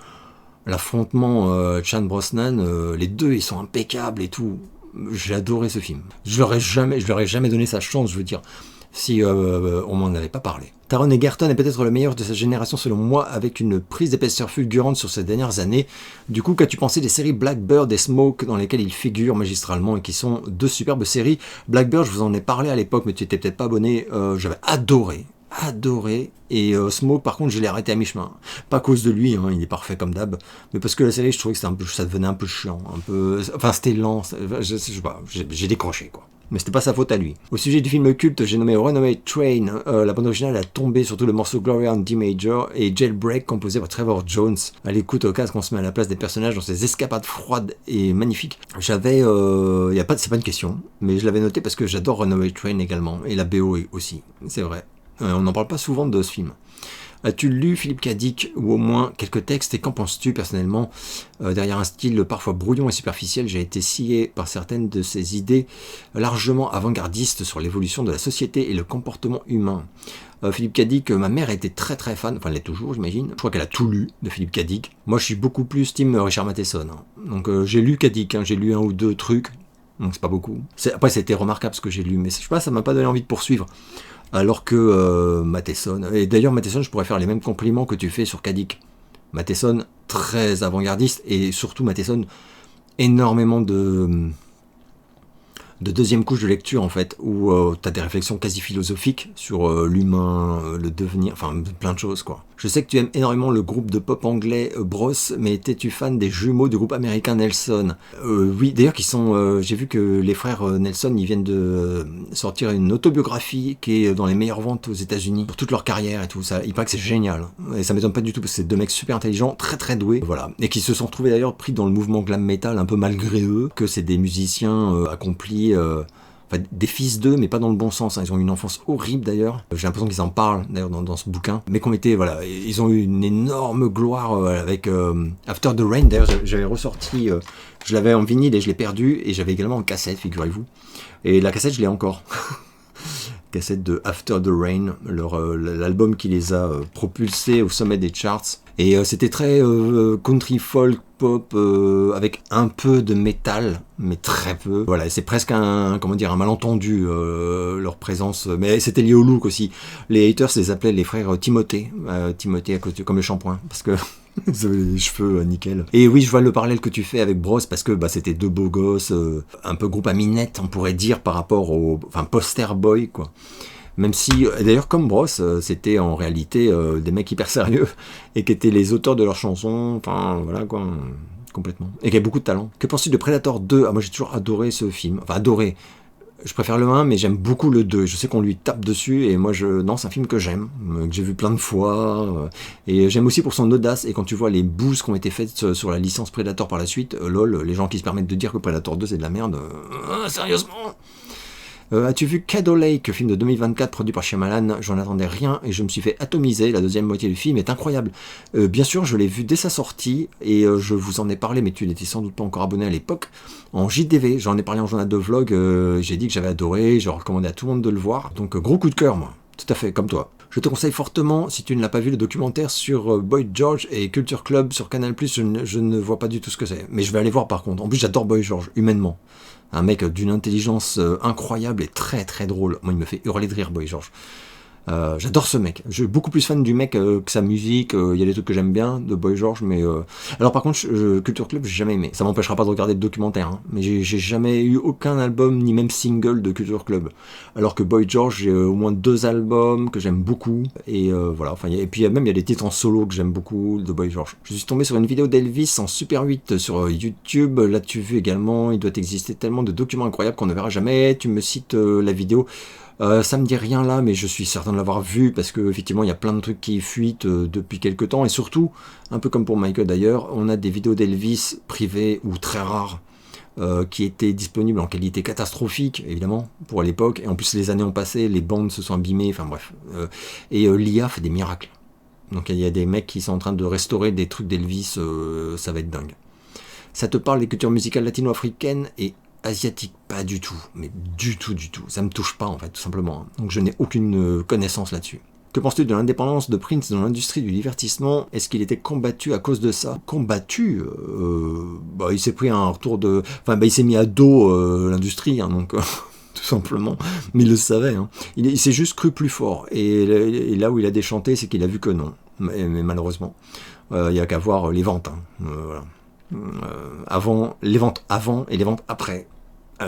l'affrontement Chan Brosnan, les deux ils sont impeccables et tout, j'ai adoré ce film, je leur ai jamais donné sa chance, je veux dire, si on m'en avait pas parlé. Taron Egerton est peut-être le meilleur de sa génération selon moi, avec une prise d'épaisseur fulgurante sur ces dernières années. Du coup, qu'as-tu pensé des séries Blackbird et Smoke, dans lesquelles il figure magistralement et qui sont deux superbes séries? Blackbird, je vous en ai parlé à l'époque, mais tu étais peut-être pas abonné, j'avais adoré, et Smoke par contre je l'ai arrêté à mi-chemin, pas à cause de lui, il est parfait comme d'hab, mais parce que la série je trouvais que ça devenait un peu chiant, enfin c'était lent, je sais pas, j'ai décroché quoi. Mais c'était pas sa faute à lui. Au sujet du film culte, j'ai nommé Runaway Train. La bande originale a tombé, surtout le morceau Gloria en D Major, et Jailbreak composé par Trevor Jones. À l'écoute, au casque, on se met à la place des personnages dans ces escapades froides et magnifiques. C'est pas une question, mais je l'avais noté parce que j'adore Runaway Train également, et la BO aussi, c'est vrai. On n'en parle pas souvent de ce film. As-tu lu Philippe K. Dick, ou au moins quelques textes, et qu'en penses-tu personnellement? Derrière un style parfois brouillon et superficiel, j'ai été scié par certaines de ses idées largement avant-gardistes sur l'évolution de la société et le comportement humain. Philippe K. Dick, ma mère était très très fan, enfin elle l'est toujours j'imagine, je crois qu'elle a tout lu de Philippe K. Dick. Moi je suis beaucoup plus team Richard Matheson, hein. Donc j'ai lu K. Dick, hein, j'ai lu un ou deux trucs, donc c'est pas beaucoup. Après c'était remarquable ce que j'ai lu, mais je sais pas, ça m'a pas donné envie de poursuivre. Alors que Matheson, et d'ailleurs Matheson je pourrais faire les mêmes compliments que tu fais sur K. Dick. Matheson très avant-gardiste, et surtout Matheson énormément de deuxième couche de lecture en fait, où tu as des réflexions quasi philosophiques sur l'humain, le devenir, enfin plein de choses quoi. Je sais que tu aimes énormément le groupe de pop anglais Bros, mais étais-tu fan des jumeaux du groupe américain Nelson? Oui, d'ailleurs qui sont, j'ai vu que les frères Nelson, ils viennent de sortir une autobiographie qui est dans les meilleures ventes aux États-Unis pour toute leur carrière et tout ça. Il paraît que c'est génial, et ça m'étonne pas du tout parce que c'est deux mecs super intelligents, très très doués, voilà, et qui se sont retrouvés d'ailleurs pris dans le mouvement glam metal un peu malgré eux, que c'est des musiciens accomplis. Enfin, des fils d'eux, mais pas dans le bon sens, hein. Ils ont eu une enfance horrible d'ailleurs. J'ai l'impression qu'ils en parlent d'ailleurs dans ce bouquin. Mais qu'on était, voilà, ils ont eu une énorme gloire avec After the Rain. D'ailleurs, j'avais ressorti, je l'avais en vinyle et je l'ai perdu, et j'avais également en cassette, figurez-vous. Et la cassette, je l'ai encore. Cassette de After the Rain, l'album qui les a propulsés au sommet des charts. Et c'était très country folk pop avec un peu de métal, mais très peu. Voilà, c'est presque un malentendu leur présence, mais c'était lié au look aussi. Les haters les appelaient les frères Timothée, Timothée à cause comme le shampoing, parce que ils avaient les cheveux nickel. Et oui, je vois le parallèle que tu fais avec Bros, parce que c'était deux beaux gosses, un peu groupe à minette, on pourrait dire, par rapport au poster boy quoi. Même si, d'ailleurs, comme Bros, c'était en réalité des mecs hyper sérieux et qui étaient les auteurs de leurs chansons, enfin voilà quoi, complètement. Et qui avaient beaucoup de talent. Que penses-tu de Predator 2? Ah, moi j'ai toujours adoré ce film, enfin adoré. Je préfère le 1, mais j'aime beaucoup le 2. Je sais qu'on lui tape dessus, et moi non, c'est un film que j'aime, que j'ai vu plein de fois. Et j'aime aussi pour son audace, et quand tu vois les bouses qui ont été faites sur la licence Predator par la suite, lol, les gens qui se permettent de dire que Predator 2 c'est de la merde, sérieusement? As-tu vu Caddo Lake, film de 2024 produit par Shyamalan? J'en attendais rien et je me suis fait atomiser. La deuxième moitié du film est incroyable. Bien sûr, je l'ai vu dès sa sortie et je vous en ai parlé, mais tu n'étais sans doute pas encore abonné à l'époque. En JDV, j'en ai parlé en journal de vlog. J'ai dit que j'avais adoré, j'ai recommandé à tout le monde de le voir. Donc gros coup de cœur, moi. Tout à fait, comme toi. Je te conseille fortement, si tu ne l'as pas vu, le documentaire sur Boy George et Culture Club sur Canal+. Je ne vois pas du tout ce que c'est, mais je vais aller voir par contre. En plus, j'adore Boy George, humainement. Un mec d'une intelligence incroyable et très très drôle. Moi, il me fait hurler de rire, Boy George. J'adore ce mec. Je suis beaucoup plus fan du mec que sa musique. Il y a des trucs que j'aime bien de Boy George, mais alors par contre, Culture Club, j'ai jamais aimé. Ça m'empêchera pas de regarder le documentaire, hein. Mais j'ai jamais eu aucun album ni même single de Culture Club. Alors que Boy George, j'ai au moins 2 albums que j'aime beaucoup. Et voilà. Enfin, et puis même il y a des titres en solo que j'aime beaucoup de Boy George. Je suis tombé sur une vidéo d'Elvis en Super 8 sur YouTube. L'as-tu vu également? Il doit exister tellement de documents incroyables qu'on ne verra jamais. Tu me cites la vidéo. Ça me dit rien là, mais je suis certain de l'avoir vu parce que effectivement il y a plein de trucs qui fuitent depuis quelques temps, et surtout, un peu comme pour Michael d'ailleurs, on a des vidéos d'Elvis privées ou très rares qui étaient disponibles en qualité catastrophique évidemment pour l'époque, et en plus les années ont passé, les bandes se sont abîmées, enfin bref, et l'IA fait des miracles. Donc il y a des mecs qui sont en train de restaurer des trucs d'Elvis, ça va être dingue. Ça te parle des cultures musicales latino-africaines et asiatique? Pas du tout, mais du tout, ça me touche pas en fait, tout simplement, donc je n'ai aucune connaissance là-dessus. Que penses-tu de l'indépendance de Prince dans l'industrie du divertissement? Est-ce qu'il était combattu à cause de ça? Combattu? Il s'est pris un retour de... Enfin, il s'est mis à dos l'industrie, hein, donc... tout simplement, mais il le savait, hein. Il s'est juste cru plus fort, et là où il a déchanté, c'est qu'il a vu que non, mais malheureusement, il n'y a qu'à voir les ventes, hein. Voilà. Les ventes avant et les ventes après.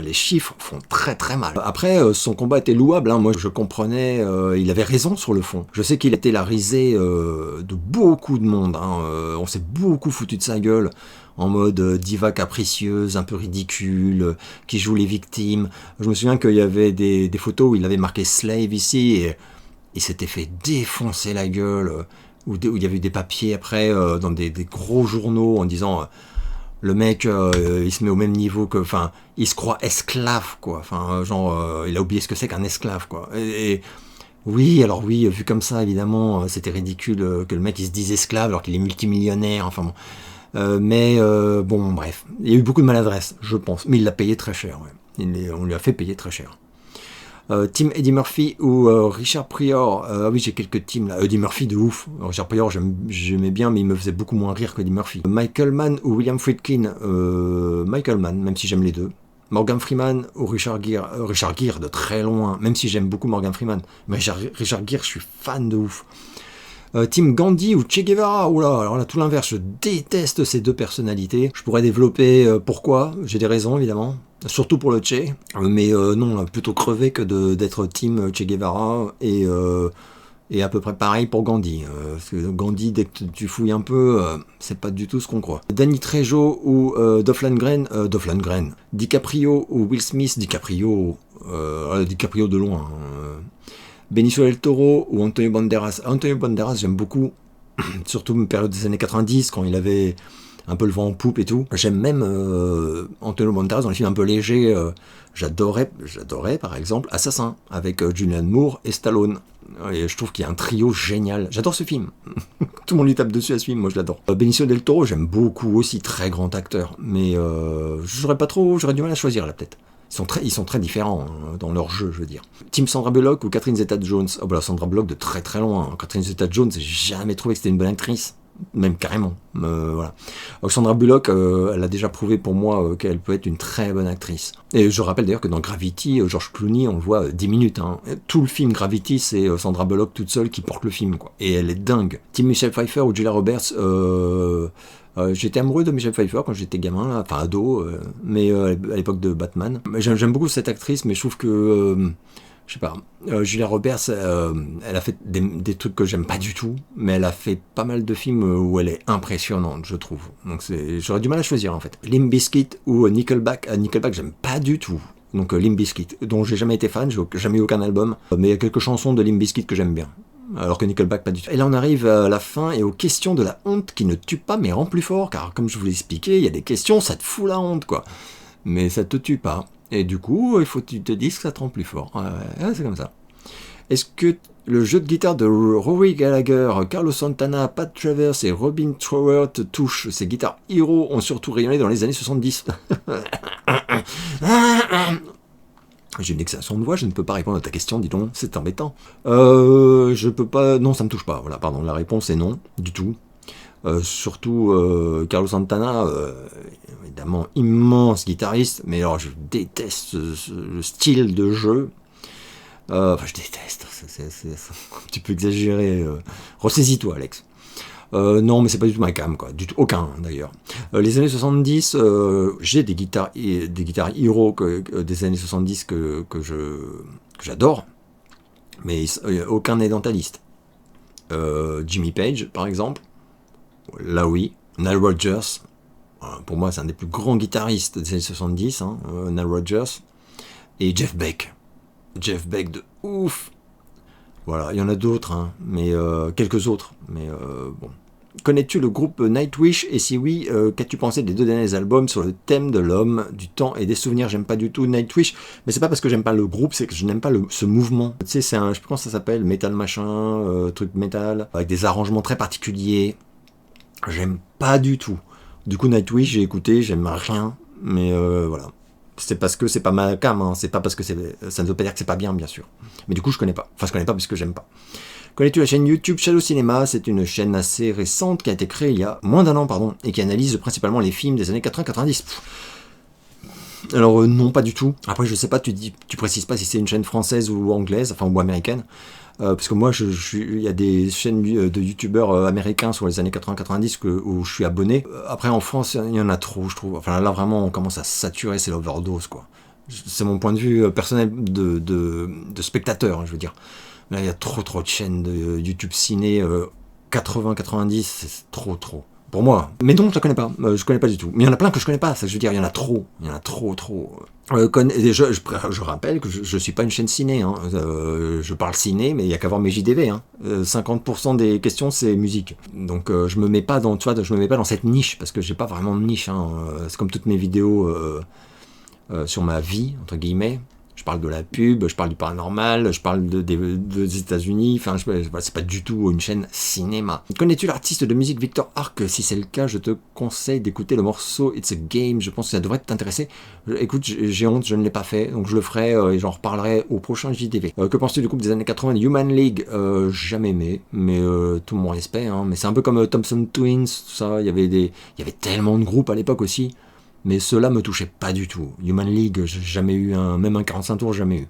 Les chiffres font très très mal. Après, son combat était louable, hein. Moi je comprenais, il avait raison sur le fond. Je sais qu'il était la risée de beaucoup de monde, hein. On s'est beaucoup foutu de sa gueule, en mode diva capricieuse, un peu ridicule, qui joue les victimes. Je me souviens qu'il y avait des photos où il avait marqué Slave ici, et il s'était fait défoncer la gueule, où il y avait eu des papiers après, dans des gros journaux, en disant... le mec, il se met au même niveau que... Enfin, il se croit esclave, quoi. Enfin, genre, il a oublié ce que c'est qu'un esclave, quoi. Et Oui, alors oui, vu comme ça, évidemment, c'était ridicule que le mec il se dise esclave alors qu'il est multimillionnaire, enfin bon. Bon, bref, il y a eu beaucoup de maladresse, je pense, mais il l'a payé très cher, ouais. On lui a fait payer très cher. Team Eddie Murphy ou Richard Pryor. Ah oui, j'ai quelques teams là. Eddie Murphy de ouf. Richard Pryor, j'aimais bien, mais il me faisait beaucoup moins rire qu'Eddie Murphy. Michael Mann ou William Friedkin. Michael Mann, même si j'aime les deux. Morgan Freeman ou Richard Gere. Richard Gere de très loin, même si j'aime beaucoup Morgan Freeman. Mais Richard Gere, je suis fan de ouf. Team Gandhi ou Che Guevara. Oula, alors là, tout l'inverse. Je déteste ces deux personnalités. Je pourrais développer pourquoi. J'ai des raisons, évidemment. Surtout pour le Che. Mais non, plutôt crevé que d'être team Che Guevara. Et à peu près pareil pour Gandhi. Parce que Gandhi, dès que tu fouilles un peu, c'est pas du tout ce qu'on croit. Danny Trejo ou Dolph Lundgren. DiCaprio ou Will Smith. DiCaprio de loin. Benicio del Toro ou Antonio Banderas. Antonio Banderas, j'aime beaucoup, surtout une période des années 90, quand il avait un peu le vent en poupe et tout. J'aime même Antonio Banderas dans les films un peu légers. J'adorais par exemple Assassin, avec Julianne Moore et Stallone. Et je trouve qu'il y a un trio génial. J'adore ce film. Tout le monde lui tape dessus à ce film, moi je l'adore. Benicio del Toro, j'aime beaucoup aussi, très grand acteur. Mais j'aurais du mal à choisir là peut-être. Ils sont très différents dans leur jeu, je veux dire. Team Sandra Bullock ou Catherine Zeta-Jones. Oh bah Sandra Bullock de très très loin. Catherine Zeta-Jones, j'ai jamais trouvé que c'était une bonne actrice. Même carrément. Voilà. Donc Sandra Bullock, elle a déjà prouvé pour moi qu'elle peut être une très bonne actrice. Et je rappelle d'ailleurs que dans Gravity, George Clooney, on le voit 10 minutes. Hein. Tout le film Gravity, c'est Sandra Bullock toute seule qui porte le film, quoi. Et elle est dingue. Team Michelle Pfeiffer ou Julia Roberts. J'étais amoureux de Michelle Pfeiffer quand j'étais gamin, là, enfin ado, mais à l'époque de Batman. J'aime beaucoup cette actrice, mais je trouve que, je sais pas, Julia Roberts, elle a fait des trucs que j'aime pas du tout, mais elle a fait pas mal de films où elle est impressionnante, je trouve. Donc j'aurais du mal à choisir en fait. Limp Bizkit ou Nickelback. Nickelback, j'aime pas du tout. Donc Limp Bizkit, dont j'ai jamais été fan, j'ai jamais eu aucun album, mais il y a quelques chansons de Limp Bizkit que j'aime bien. Alors que Nickelback, pas du tout. Et là, on arrive à la fin et aux questions de la honte qui ne tue pas mais rend plus fort. Car comme je vous l'ai expliqué, il y a des questions, ça te fout la honte, quoi. Mais ça te tue pas. Et du coup, il faut que tu te dises que ça te rend plus fort. Ouais, c'est comme ça. Est-ce que le jeu de guitare de Rory Gallagher, Carlos Santana, Pat Travers et Robin Trower te touche? Ces guitares Hero ont surtout rayonné dans les années 70. J'ai une excellente voix, je ne peux pas répondre à ta question, dis donc, c'est embêtant. Je peux pas... Non, ça me touche pas, voilà, pardon, la réponse est non, du tout. Surtout Carlos Santana, évidemment immense guitariste, mais alors je déteste le style de jeu. Enfin, je déteste, c'est un petit peu exagéré. Ressaisis-toi, Alex. Non, mais c'est pas du tout ma cam, quoi. Du tout, aucun, d'ailleurs. Les années 70, j'ai des guitares Hero des années 70 que j'adore, mais aucun n'est dans ta liste. Jimmy Page, par exemple. Là, oui. Nile Rodgers. Pour moi, c'est un des plus grands guitaristes des années 70, hein, Nile Rodgers. Et Jeff Beck. Jeff Beck de ouf. Voilà, il y en a d'autres, hein, mais quelques autres, mais bon. Connais-tu le groupe Nightwish? Et si oui, qu'as-tu pensé des 2 derniers albums sur le thème de l'homme, du temps et des souvenirs? J'aime pas du tout Nightwish, mais c'est pas parce que j'aime pas le groupe, c'est que je n'aime pas ce mouvement. Tu sais, c'est je sais pas comment ça s'appelle, metal machin, truc metal, avec des arrangements très particuliers. J'aime pas du tout. Du coup, Nightwish, j'ai écouté, j'aime rien, mais voilà. C'est parce que c'est pas ma cam, hein. C'est pas parce que ça ne veut pas dire que c'est pas bien, bien sûr. Mais du coup, je connais pas. Enfin, je connais pas parce que j'aime pas. Connais-tu la chaîne YouTube Shadow Cinema? C'est une chaîne assez récente qui a été créée il y a moins d'un an, pardon, et qui analyse principalement les films des années 80-90. Alors non, pas du tout. Après, je sais pas, tu précises pas si c'est une chaîne française ou anglaise, enfin ou américaine. Parce que moi, il y a des chaînes de youtubeurs américains sur les années 80-90 où je suis abonné. Après, en France, il y en a trop, je trouve. Enfin là, vraiment, on commence à saturer, c'est l'overdose, quoi. C'est mon point de vue personnel de spectateur, hein, je veux dire. Là, il y a trop de chaînes de YouTube ciné 80-90, c'est trop. Pour moi. Mais non, je la connais pas. Je connais pas du tout. Mais il y en a plein que je connais pas. Ça, je veux dire, il y en a trop. Je rappelle que je suis pas une chaîne ciné. Hein. Je parle ciné, mais il y a qu'à voir mes JDV. Hein. 50% des questions, c'est musique. Donc, je me mets pas dans cette niche parce que j'ai pas vraiment de niche. Hein. C'est comme toutes mes vidéos sur ma vie entre guillemets. Je parle de la pub, je parle du paranormal, je parle des États-Unis, enfin, c'est pas du tout une chaîne cinéma. Connais-tu l'artiste de musique Victor Arc? Si c'est le cas, je te conseille d'écouter le morceau It's a Game, je pense que ça devrait t'intéresser. Écoute, j'ai honte, je ne l'ai pas fait, donc je le ferai et j'en reparlerai au prochain JTV. Que penses-tu du groupe des années 80, Human League? Jamais aimé, mais tout mon respect, hein. Mais c'est un peu comme Thompson Twins, tout ça, il y avait tellement de groupes à l'époque aussi. Mais cela me touchait pas du tout. Human League, j'ai jamais eu même un 45 tours, jamais eu.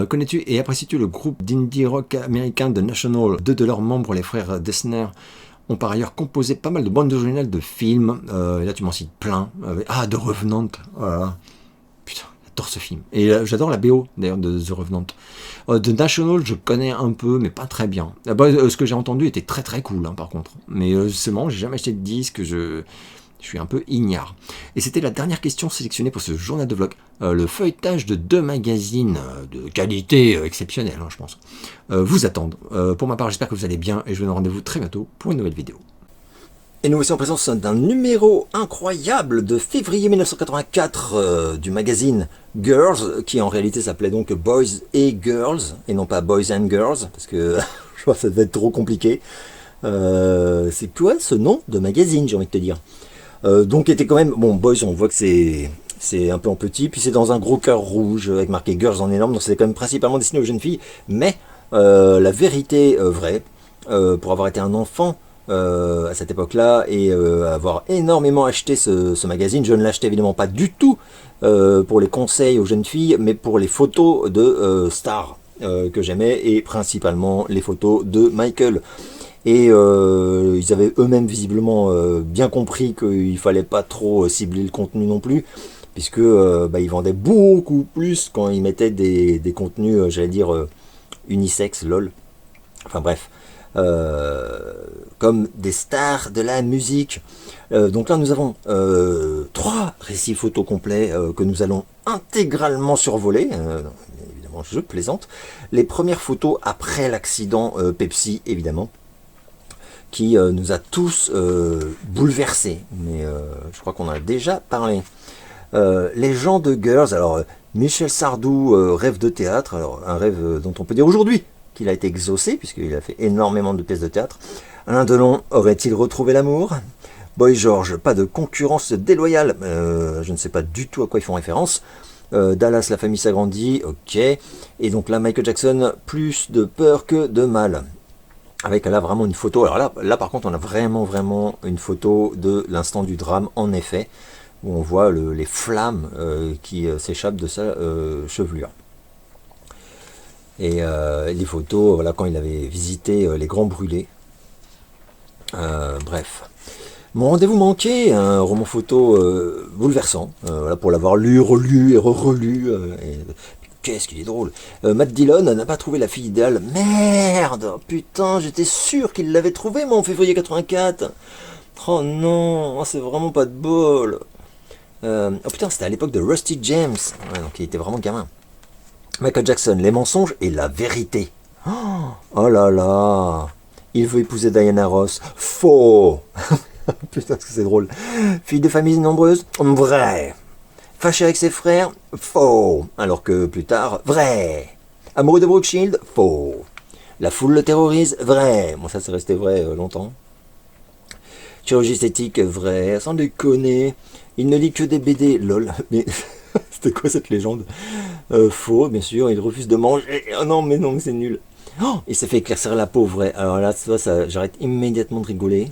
Connais-tu et apprécies-tu le groupe d'indie rock américain The National? Deux de leurs membres, les frères Dessner, ont par ailleurs composé pas mal de bandes originales de films. Et là, tu m'en cites plein. The Revenant. Voilà. Putain, j'adore ce film. Et j'adore la BO, d'ailleurs, de The Revenant. The National, je connais un peu, mais pas très bien. Ce que j'ai entendu était très très cool, hein, par contre. Mais c'est marrant, j'ai jamais acheté de disque, je suis un peu ignare. Et c'était la dernière question sélectionnée pour ce journal de vlog. Le feuilletage de 2 magazines de qualité exceptionnelle, hein, je pense, vous attendent. Pour ma part, j'espère que vous allez bien et je vous donne rendez-vous très bientôt pour une nouvelle vidéo. Et nous voici en présence d'un numéro incroyable de février 1984 du magazine Girls, qui en réalité s'appelait donc Boys et Girls, et non pas Boys and Girls, parce que je pense que ça devait être trop compliqué. C'est quoi ce nom de magazine, j'ai envie de te dire. Donc était quand même, bon, Boys, on voit que c'est un peu en petit, puis c'est dans un gros cœur rouge avec marqué Girls en énorme, donc c'est quand même principalement destiné aux jeunes filles, mais la vérité vraie, pour avoir été un enfant à cette époque-là et avoir énormément acheté ce magazine, je ne l'achetais évidemment pas du tout pour les conseils aux jeunes filles, mais pour les photos de stars que j'aimais, et principalement les photos de Michael. Et ils avaient eux-mêmes visiblement bien compris qu'il fallait pas trop cibler le contenu non plus, puisque ils vendaient beaucoup plus quand ils mettaient des contenus, j'allais dire, unisex, lol. Enfin bref, comme des stars de la musique. Donc là nous avons 3 récits photos complets que nous allons intégralement survoler. Évidemment, je plaisante. Les premières photos après l'accident Pepsi, évidemment, qui nous a tous bouleversés, mais je crois qu'on en a déjà parlé. Les gens de Girls, alors Michel Sardou rêve de théâtre, alors un rêve dont on peut dire aujourd'hui qu'il a été exaucé, puisqu'il a fait énormément de pièces de théâtre. Alain Delon aurait-il retrouvé l'amour? Boy George, pas de concurrence déloyale, je ne sais pas du tout à quoi ils font référence. Dallas, la famille s'agrandit, ok. Et donc là, Michael Jackson, plus de peur que de mal. Avec là vraiment une photo, alors là par contre on a vraiment une photo de l'instant du drame, en effet, où on voit les flammes qui s'échappent de sa chevelure. Et les photos, voilà, quand il avait visité les Grands Brûlés. Bref. Mon rendez-vous manqué, un roman photo bouleversant, voilà, pour l'avoir lu, relu et relu. Qu'est-ce qu'il est drôle. Matt Dillon n'a pas trouvé la fille idéale. Merde, putain, j'étais sûr qu'il l'avait trouvée, moi, en février 84. Oh non, c'est vraiment pas de bol. Oh putain, c'était à l'époque de Rusty James. Ouais, donc il était vraiment gamin. Michael Jackson, les mensonges et la vérité. Oh là là. Il veut épouser Diana Ross. Faux. Putain, que c'est drôle. Fille de famille nombreuse. Vrai. Fâché avec ses frères, faux. Alors que plus tard, vrai. Amoureux de Brooke Shield, faux. La foule le terrorise, vrai. Bon, ça c'est resté vrai longtemps. Chirurgie esthétique, vrai. Sans déconner. Il ne lit que des BD, lol. Mais c'était quoi cette légende? Faux, bien sûr. Il refuse de manger. Oh non, mais non, c'est nul. Oh, il s'est fait éclaircir la peau, vrai. Alors là, ça j'arrête immédiatement de rigoler.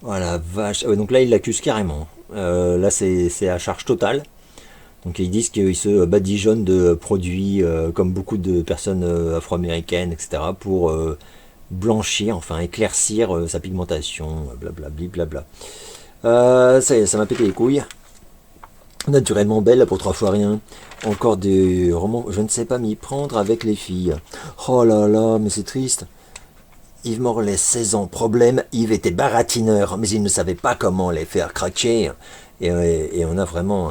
Voilà, vache. Ouais, donc là, il l'accuse carrément. Là, c'est à charge totale. Donc ils disent qu'ils se badigeonnent de produits, comme beaucoup de personnes afro-américaines, etc., pour blanchir, enfin éclaircir sa pigmentation, blablabli, blabla. Ça y est, ça m'a pété les couilles. Naturellement belle pour 3 fois rien. Encore des romans, je ne sais pas m'y prendre avec les filles. Oh là là, mais c'est triste. Yves Morlaix, 16 ans. Problème, Yves était baratineur, mais il ne savait pas comment les faire craquer. Et on a vraiment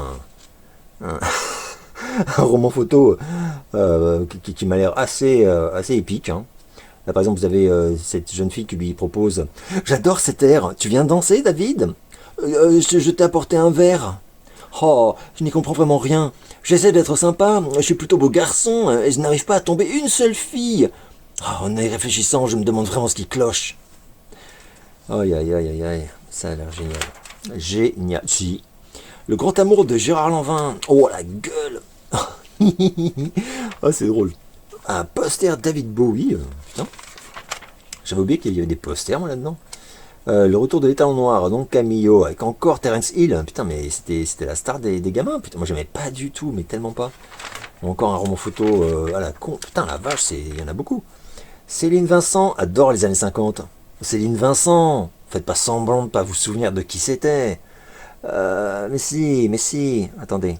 un roman photo qui m'a l'air assez épique. Hein. Là, par exemple, vous avez cette jeune fille qui lui propose « J'adore cet air, tu viens danser, David je t'ai apporté un verre. » Oh, je n'y comprends vraiment rien. J'essaie d'être sympa, je suis plutôt beau garçon, et je n'arrive pas à tomber une seule fille. Oh, en y réfléchissant, je me demande vraiment ce qui cloche. Aïe, aïe, aïe, aïe, aïe, ça a l'air génial. Génial, si. Le grand amour de Gérard Lanvin. Oh, la gueule. Ah, c'est drôle. Un poster David Bowie. Putain. J'avais oublié qu'il y avait des posters, moi, là-dedans. Le retour de l'étalon noir, donc Camillo, avec encore Terence Hill. Putain, mais c'était la star des gamins. Putain, moi, j'aimais pas du tout, mais tellement pas. Encore un roman photo à la con. Putain, la vache, il y en a beaucoup. Céline Vincent adore les années 50. Céline Vincent, faites pas semblant de pas vous souvenir de qui c'était. Mais si, attendez.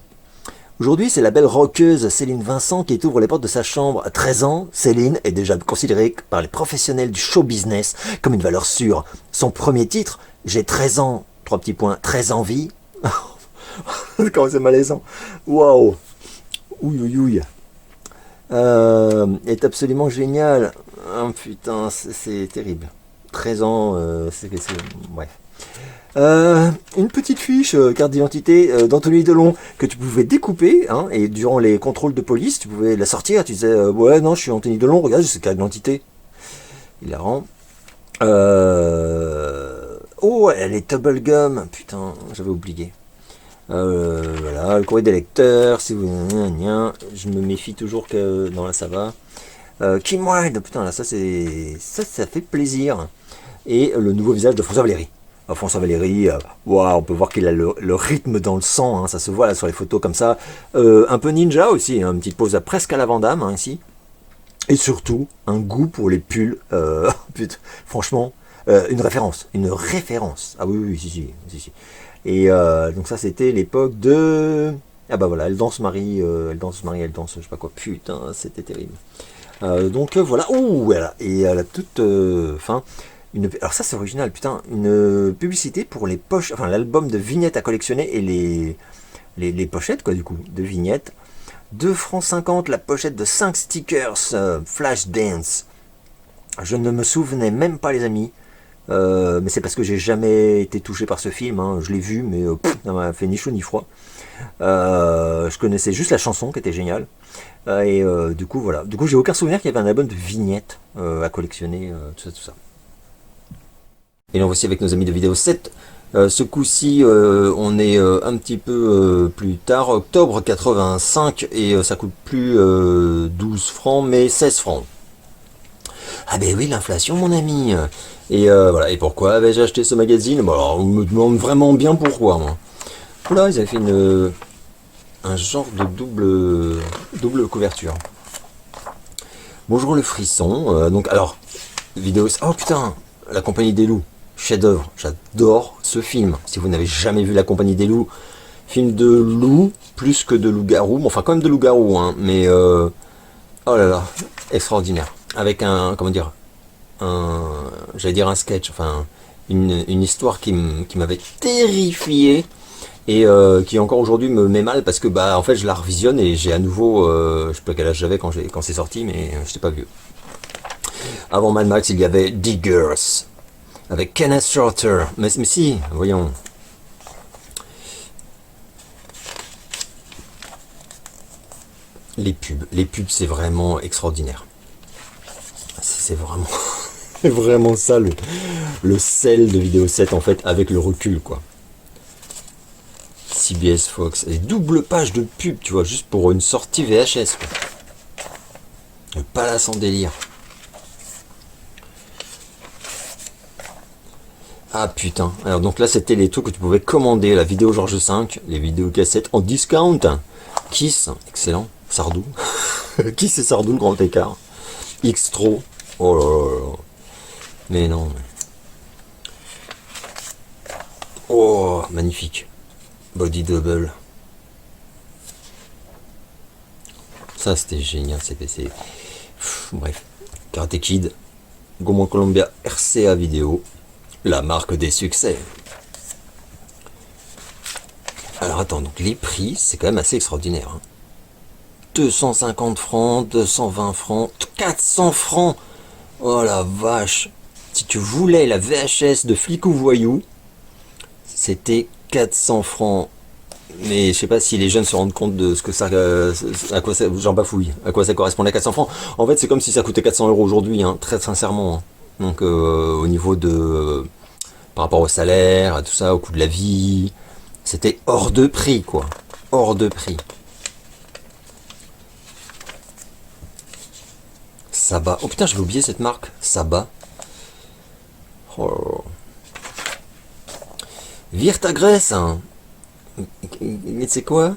Aujourd'hui, c'est la belle rockeuse Céline Vincent qui ouvre les portes de sa chambre. À 13 ans, Céline est déjà considérée par les professionnels du show business comme une valeur sûre. Son premier titre, J'ai 13 ans, 3 petits points, 13 en vie. Comment c'est malaisant. Waouh. Ouille. Est absolument génial. Oh, putain, c'est terrible. 13 ans, bref. Une petite fiche carte d'identité d'Anthony Delon que tu pouvais découper, hein, et durant les contrôles de police, tu pouvais la sortir, tu disais ouais, non, je suis Anthony Delon, regarde, c'est carte d'identité. Il la rend. Oh, elle est bubblegum, putain, j'avais oublié. Voilà, le courrier des lecteurs, si vous... Je me méfie toujours que... Non, là, ça va. Kim Wilde, putain, là, ça fait plaisir. Et le nouveau visage de François Valéry. François Valéry, wow, on peut voir qu'il a le rythme dans le sang, hein, ça se voit là sur les photos comme ça. Un peu ninja aussi, hein, une petite pose presque à la Van Damme, hein, ici. Et surtout, un goût pour les pulls. Putain, franchement, une référence. Ah oui, si. Et donc ça, c'était l'époque de... Ah bah voilà, elle danse Marie, je sais pas quoi. Putain, c'était terrible. Donc voilà, ouh, voilà. Et à la toute fin... Alors ça c'est original, putain, une publicité pour les poches, enfin l'album de vignettes à collectionner et les pochettes quoi du coup, de vignettes. 2 francs 50 la pochette de 5 stickers Flash Dance. Je ne me souvenais même pas les amis, mais c'est parce que j'ai jamais été touché par ce film, hein. Je l'ai vu mais ça m'a fait ni chaud ni froid. Je connaissais juste la chanson qui était géniale. Et du coup voilà, j'ai aucun souvenir qu'il y avait un album de vignettes à collectionner, tout ça. Et là voici avec nos amis de vidéo 7. Ce coup-ci, on est un petit peu plus tard, octobre 85, et ça coûte plus 12 francs, mais 16 francs. Ah ben oui, l'inflation, mon ami. Et voilà, et pourquoi avais-je acheté ce magazine? Bon, alors, on me demande vraiment bien pourquoi, moi. Oula, ils avaient fait un genre de double couverture. Bonjour le frisson. Donc, alors, vidéo... Oh putain, La Compagnie des Loups. Chef-d'œuvre, j'adore ce film. Si vous n'avez jamais vu La Compagnie des Loups, film de loup plus que de loup-garou, bon, enfin quand même de loup-garou, hein, mais oh là là, extraordinaire. Avec j'allais dire un sketch, enfin une histoire qui m'avait terrifié et qui encore aujourd'hui me met mal parce que bah en fait je la revisionne et j'ai à nouveau, je sais pas quel âge j'avais quand c'est sorti, mais j'étais pas vieux. Avant Mad Max, il y avait Diggers. Avec Kenneth Shorter. Mais si, voyons. Les pubs c'est vraiment extraordinaire. C'est vraiment... c'est vraiment ça le sel de vidéo 7 en fait, avec le recul quoi. CBS Fox. Et double page de pub, tu vois, juste pour une sortie VHS quoi. Le palace en délire. Ah putain, alors donc là c'était les trucs que tu pouvais commander, la vidéo Georges V, les vidéos cassettes en discount. Kiss, excellent, Sardou. Kiss et Sardou, le grand écart. Xtro, oh là là. Mais non. Oh, magnifique. Body Double. Ça c'était génial, c'est PC. Bref, Karate Kid, Gaumont Columbia RCA vidéo. La marque des succès. Alors attends, donc les prix, c'est quand même assez extraordinaire. Hein. 250 francs, 220 francs, 400 francs. Oh la vache. Si tu voulais la VHS de Flic ou Voyou, c'était 400 francs. Mais je sais pas si les jeunes se rendent compte de ce que ça, à quoi ça, j'en bafouille, à quoi ça correspondait à 400 francs. En fait, c'est comme si ça coûtait 400 € aujourd'hui, hein, très sincèrement. Hein. Donc, au niveau de, par rapport au salaire, à tout ça, au coût de la vie, c'était hors de prix, quoi. Hors de prix. Saba. Oh putain, j'avais oublié cette marque. Saba. Oh. Vire ta graisse, hein. Mais c'est quoi?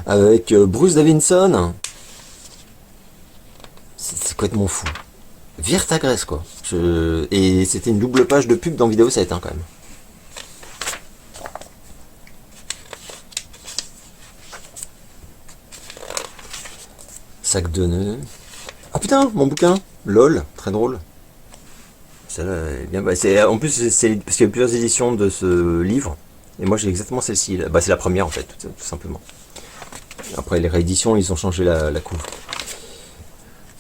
Avec Bruce Davidson. C'est complètement fou. Vire ta graisse, quoi. Et c'était une double page de pub dans Vidéo 7, hein, quand même. Sac de nœuds. Ah putain, mon bouquin. LOL, très drôle. Celle-là est bien. Bah, en plus, c'est parce qu'il y a plusieurs éditions de ce livre. Et moi, j'ai exactement celle-ci. Bah, c'est la première, en fait, tout simplement. Après, les rééditions, ils ont changé la couve.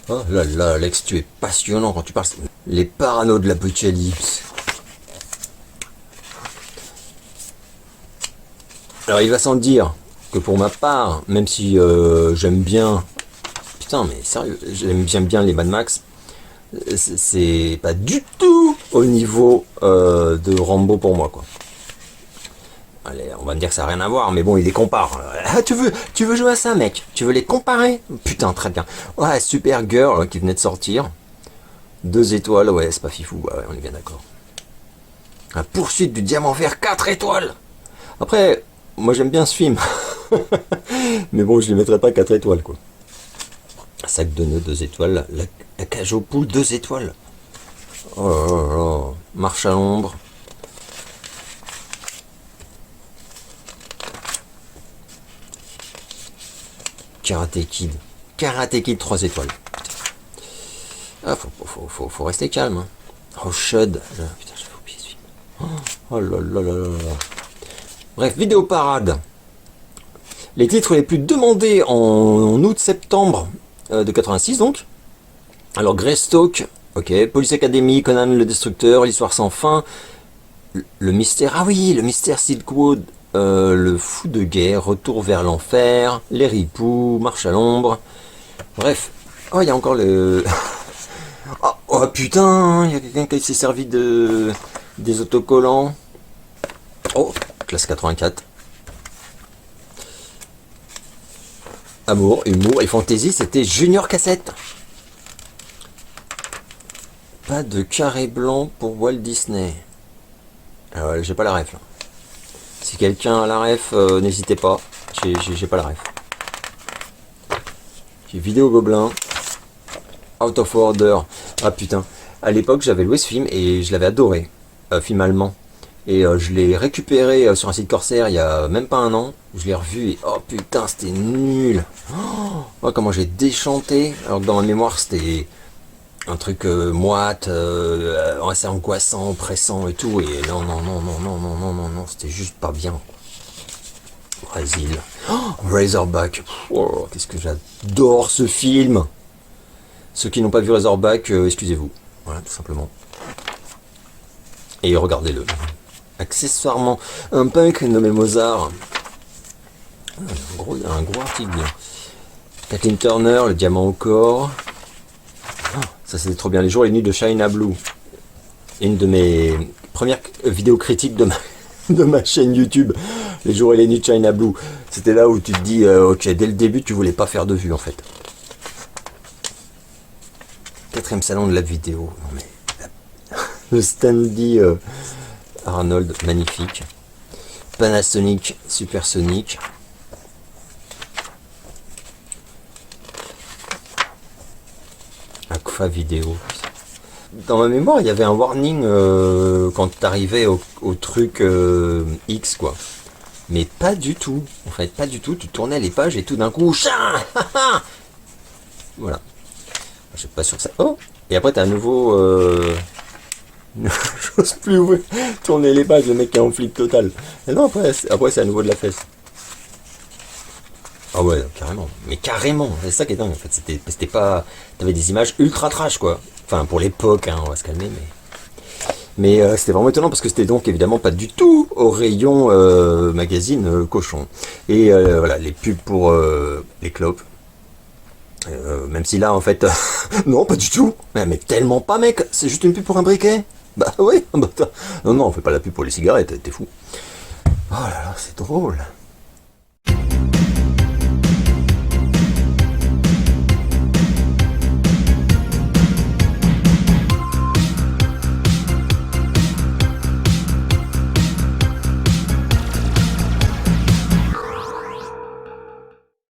Oh là là, Alex, tu es passionnant quand tu parles. Les paranos de l'apocalypse. Alors, il va sans dire que pour ma part, même si j'aime bien... Putain, mais sérieux, j'aime bien les Mad Max. C'est pas du tout au niveau de Rambo pour moi, quoi. Allez, on va me dire que ça n'a rien à voir, mais bon, il les compare. Ah, tu veux jouer à ça, mec? Tu veux les comparer? Putain, très bien. Ouais, Super Girl qui venait de sortir. 2 étoiles, ouais, c'est pas fifou, ouais, on est bien d'accord. La poursuite du diamant vert, 4 étoiles. Après, moi j'aime bien ce film. Mais bon, je ne mettrai pas 4 étoiles, quoi. Sac de nœuds, 2 étoiles. La cage aux poules, 2 étoiles. Oh là là. Marche à l'ombre. Karate Kid. Karate Kid, 3 étoiles. Ah, faut rester calme. Hein. Oh, Shud. Putain, j'avais oublié ce film. Oh là là là là là. Bref, vidéo parade. Les titres les plus demandés en août-septembre de 86, donc. Alors, Greystoke, ok. Police Academy, Conan le Destructeur, L'Histoire sans fin. Le mystère. Ah oui, le mystère Silkwood. Le fou de guerre, Retour vers l'enfer, Les ripoux, Marche à l'ombre. Bref. Oh, il y a encore le... oh putain, il y a quelqu'un qui s'est servi des autocollants. Oh, classe 84. Amour, humour et fantaisie, c'était Junior Cassette. Pas de carré blanc pour Walt Disney. Alors, j'ai pas la ref là. Si quelqu'un a la ref, n'hésitez pas. J'ai pas la ref. J'ai Vidéo Gobelin. Out of Order. Ah putain. À l'époque, j'avais loué ce film et je l'avais adoré. Film allemand. Et je l'ai récupéré sur un site Corsair il y a même pas un an. Je l'ai revu et oh putain, c'était nul. Oh, comment j'ai déchanté. Alors que dans ma mémoire, c'était un truc moite, assez angoissant, oppressant et tout. Et non, c'était juste pas bien. Brésil. Oh, Razorback. Oh, qu'est-ce que j'adore ce film. Ceux qui n'ont pas vu Razorback, excusez-vous. Voilà, tout simplement. Et regardez-le. Accessoirement, un punk nommé Mozart. Un gros article. Kathleen Turner, Le diamant au corps. Oh, ça c'était trop bien. Les jours et les nuits de China Blue. Une de mes premières vidéos critiques de ma chaîne YouTube. Les jours et les nuits de China Blue. C'était là où tu te dis, ok, dès le début, tu voulais pas faire de vue en fait. 4e salon de la vidéo. Non mais... Le Stanley Arnold, magnifique. Panasonic, Supersonic. Aqua Vidéo. Dans ma mémoire, il y avait un warning quand tu arrivais au truc X, quoi. Mais pas du tout. En fait, pas du tout. Tu tournais les pages et tout d'un coup... Voilà. Je suis pas sûr que ça... Oh. Et après, t'as un nouveau... J'ose plus ouvrir. Tourner les pages, le mec est en flip total. Et non, après c'est à nouveau de la fesse. Ah ouais, carrément. Mais carrément, c'est ça qui est dingue. En fait, c'était pas. T'avais des images ultra trash, quoi. Enfin, pour l'époque, hein, on va se calmer, mais c'était vraiment étonnant parce que c'était donc évidemment pas du tout au rayon magazine cochon. Et voilà, les pubs pour les clopes. Même si là, en fait, non, pas du tout. Mais tellement pas, mec. C'est juste une pub pour un briquet. Bah oui. Bah, non, on fait pas la pub pour les cigarettes. T'es fou. Oh là là, c'est drôle.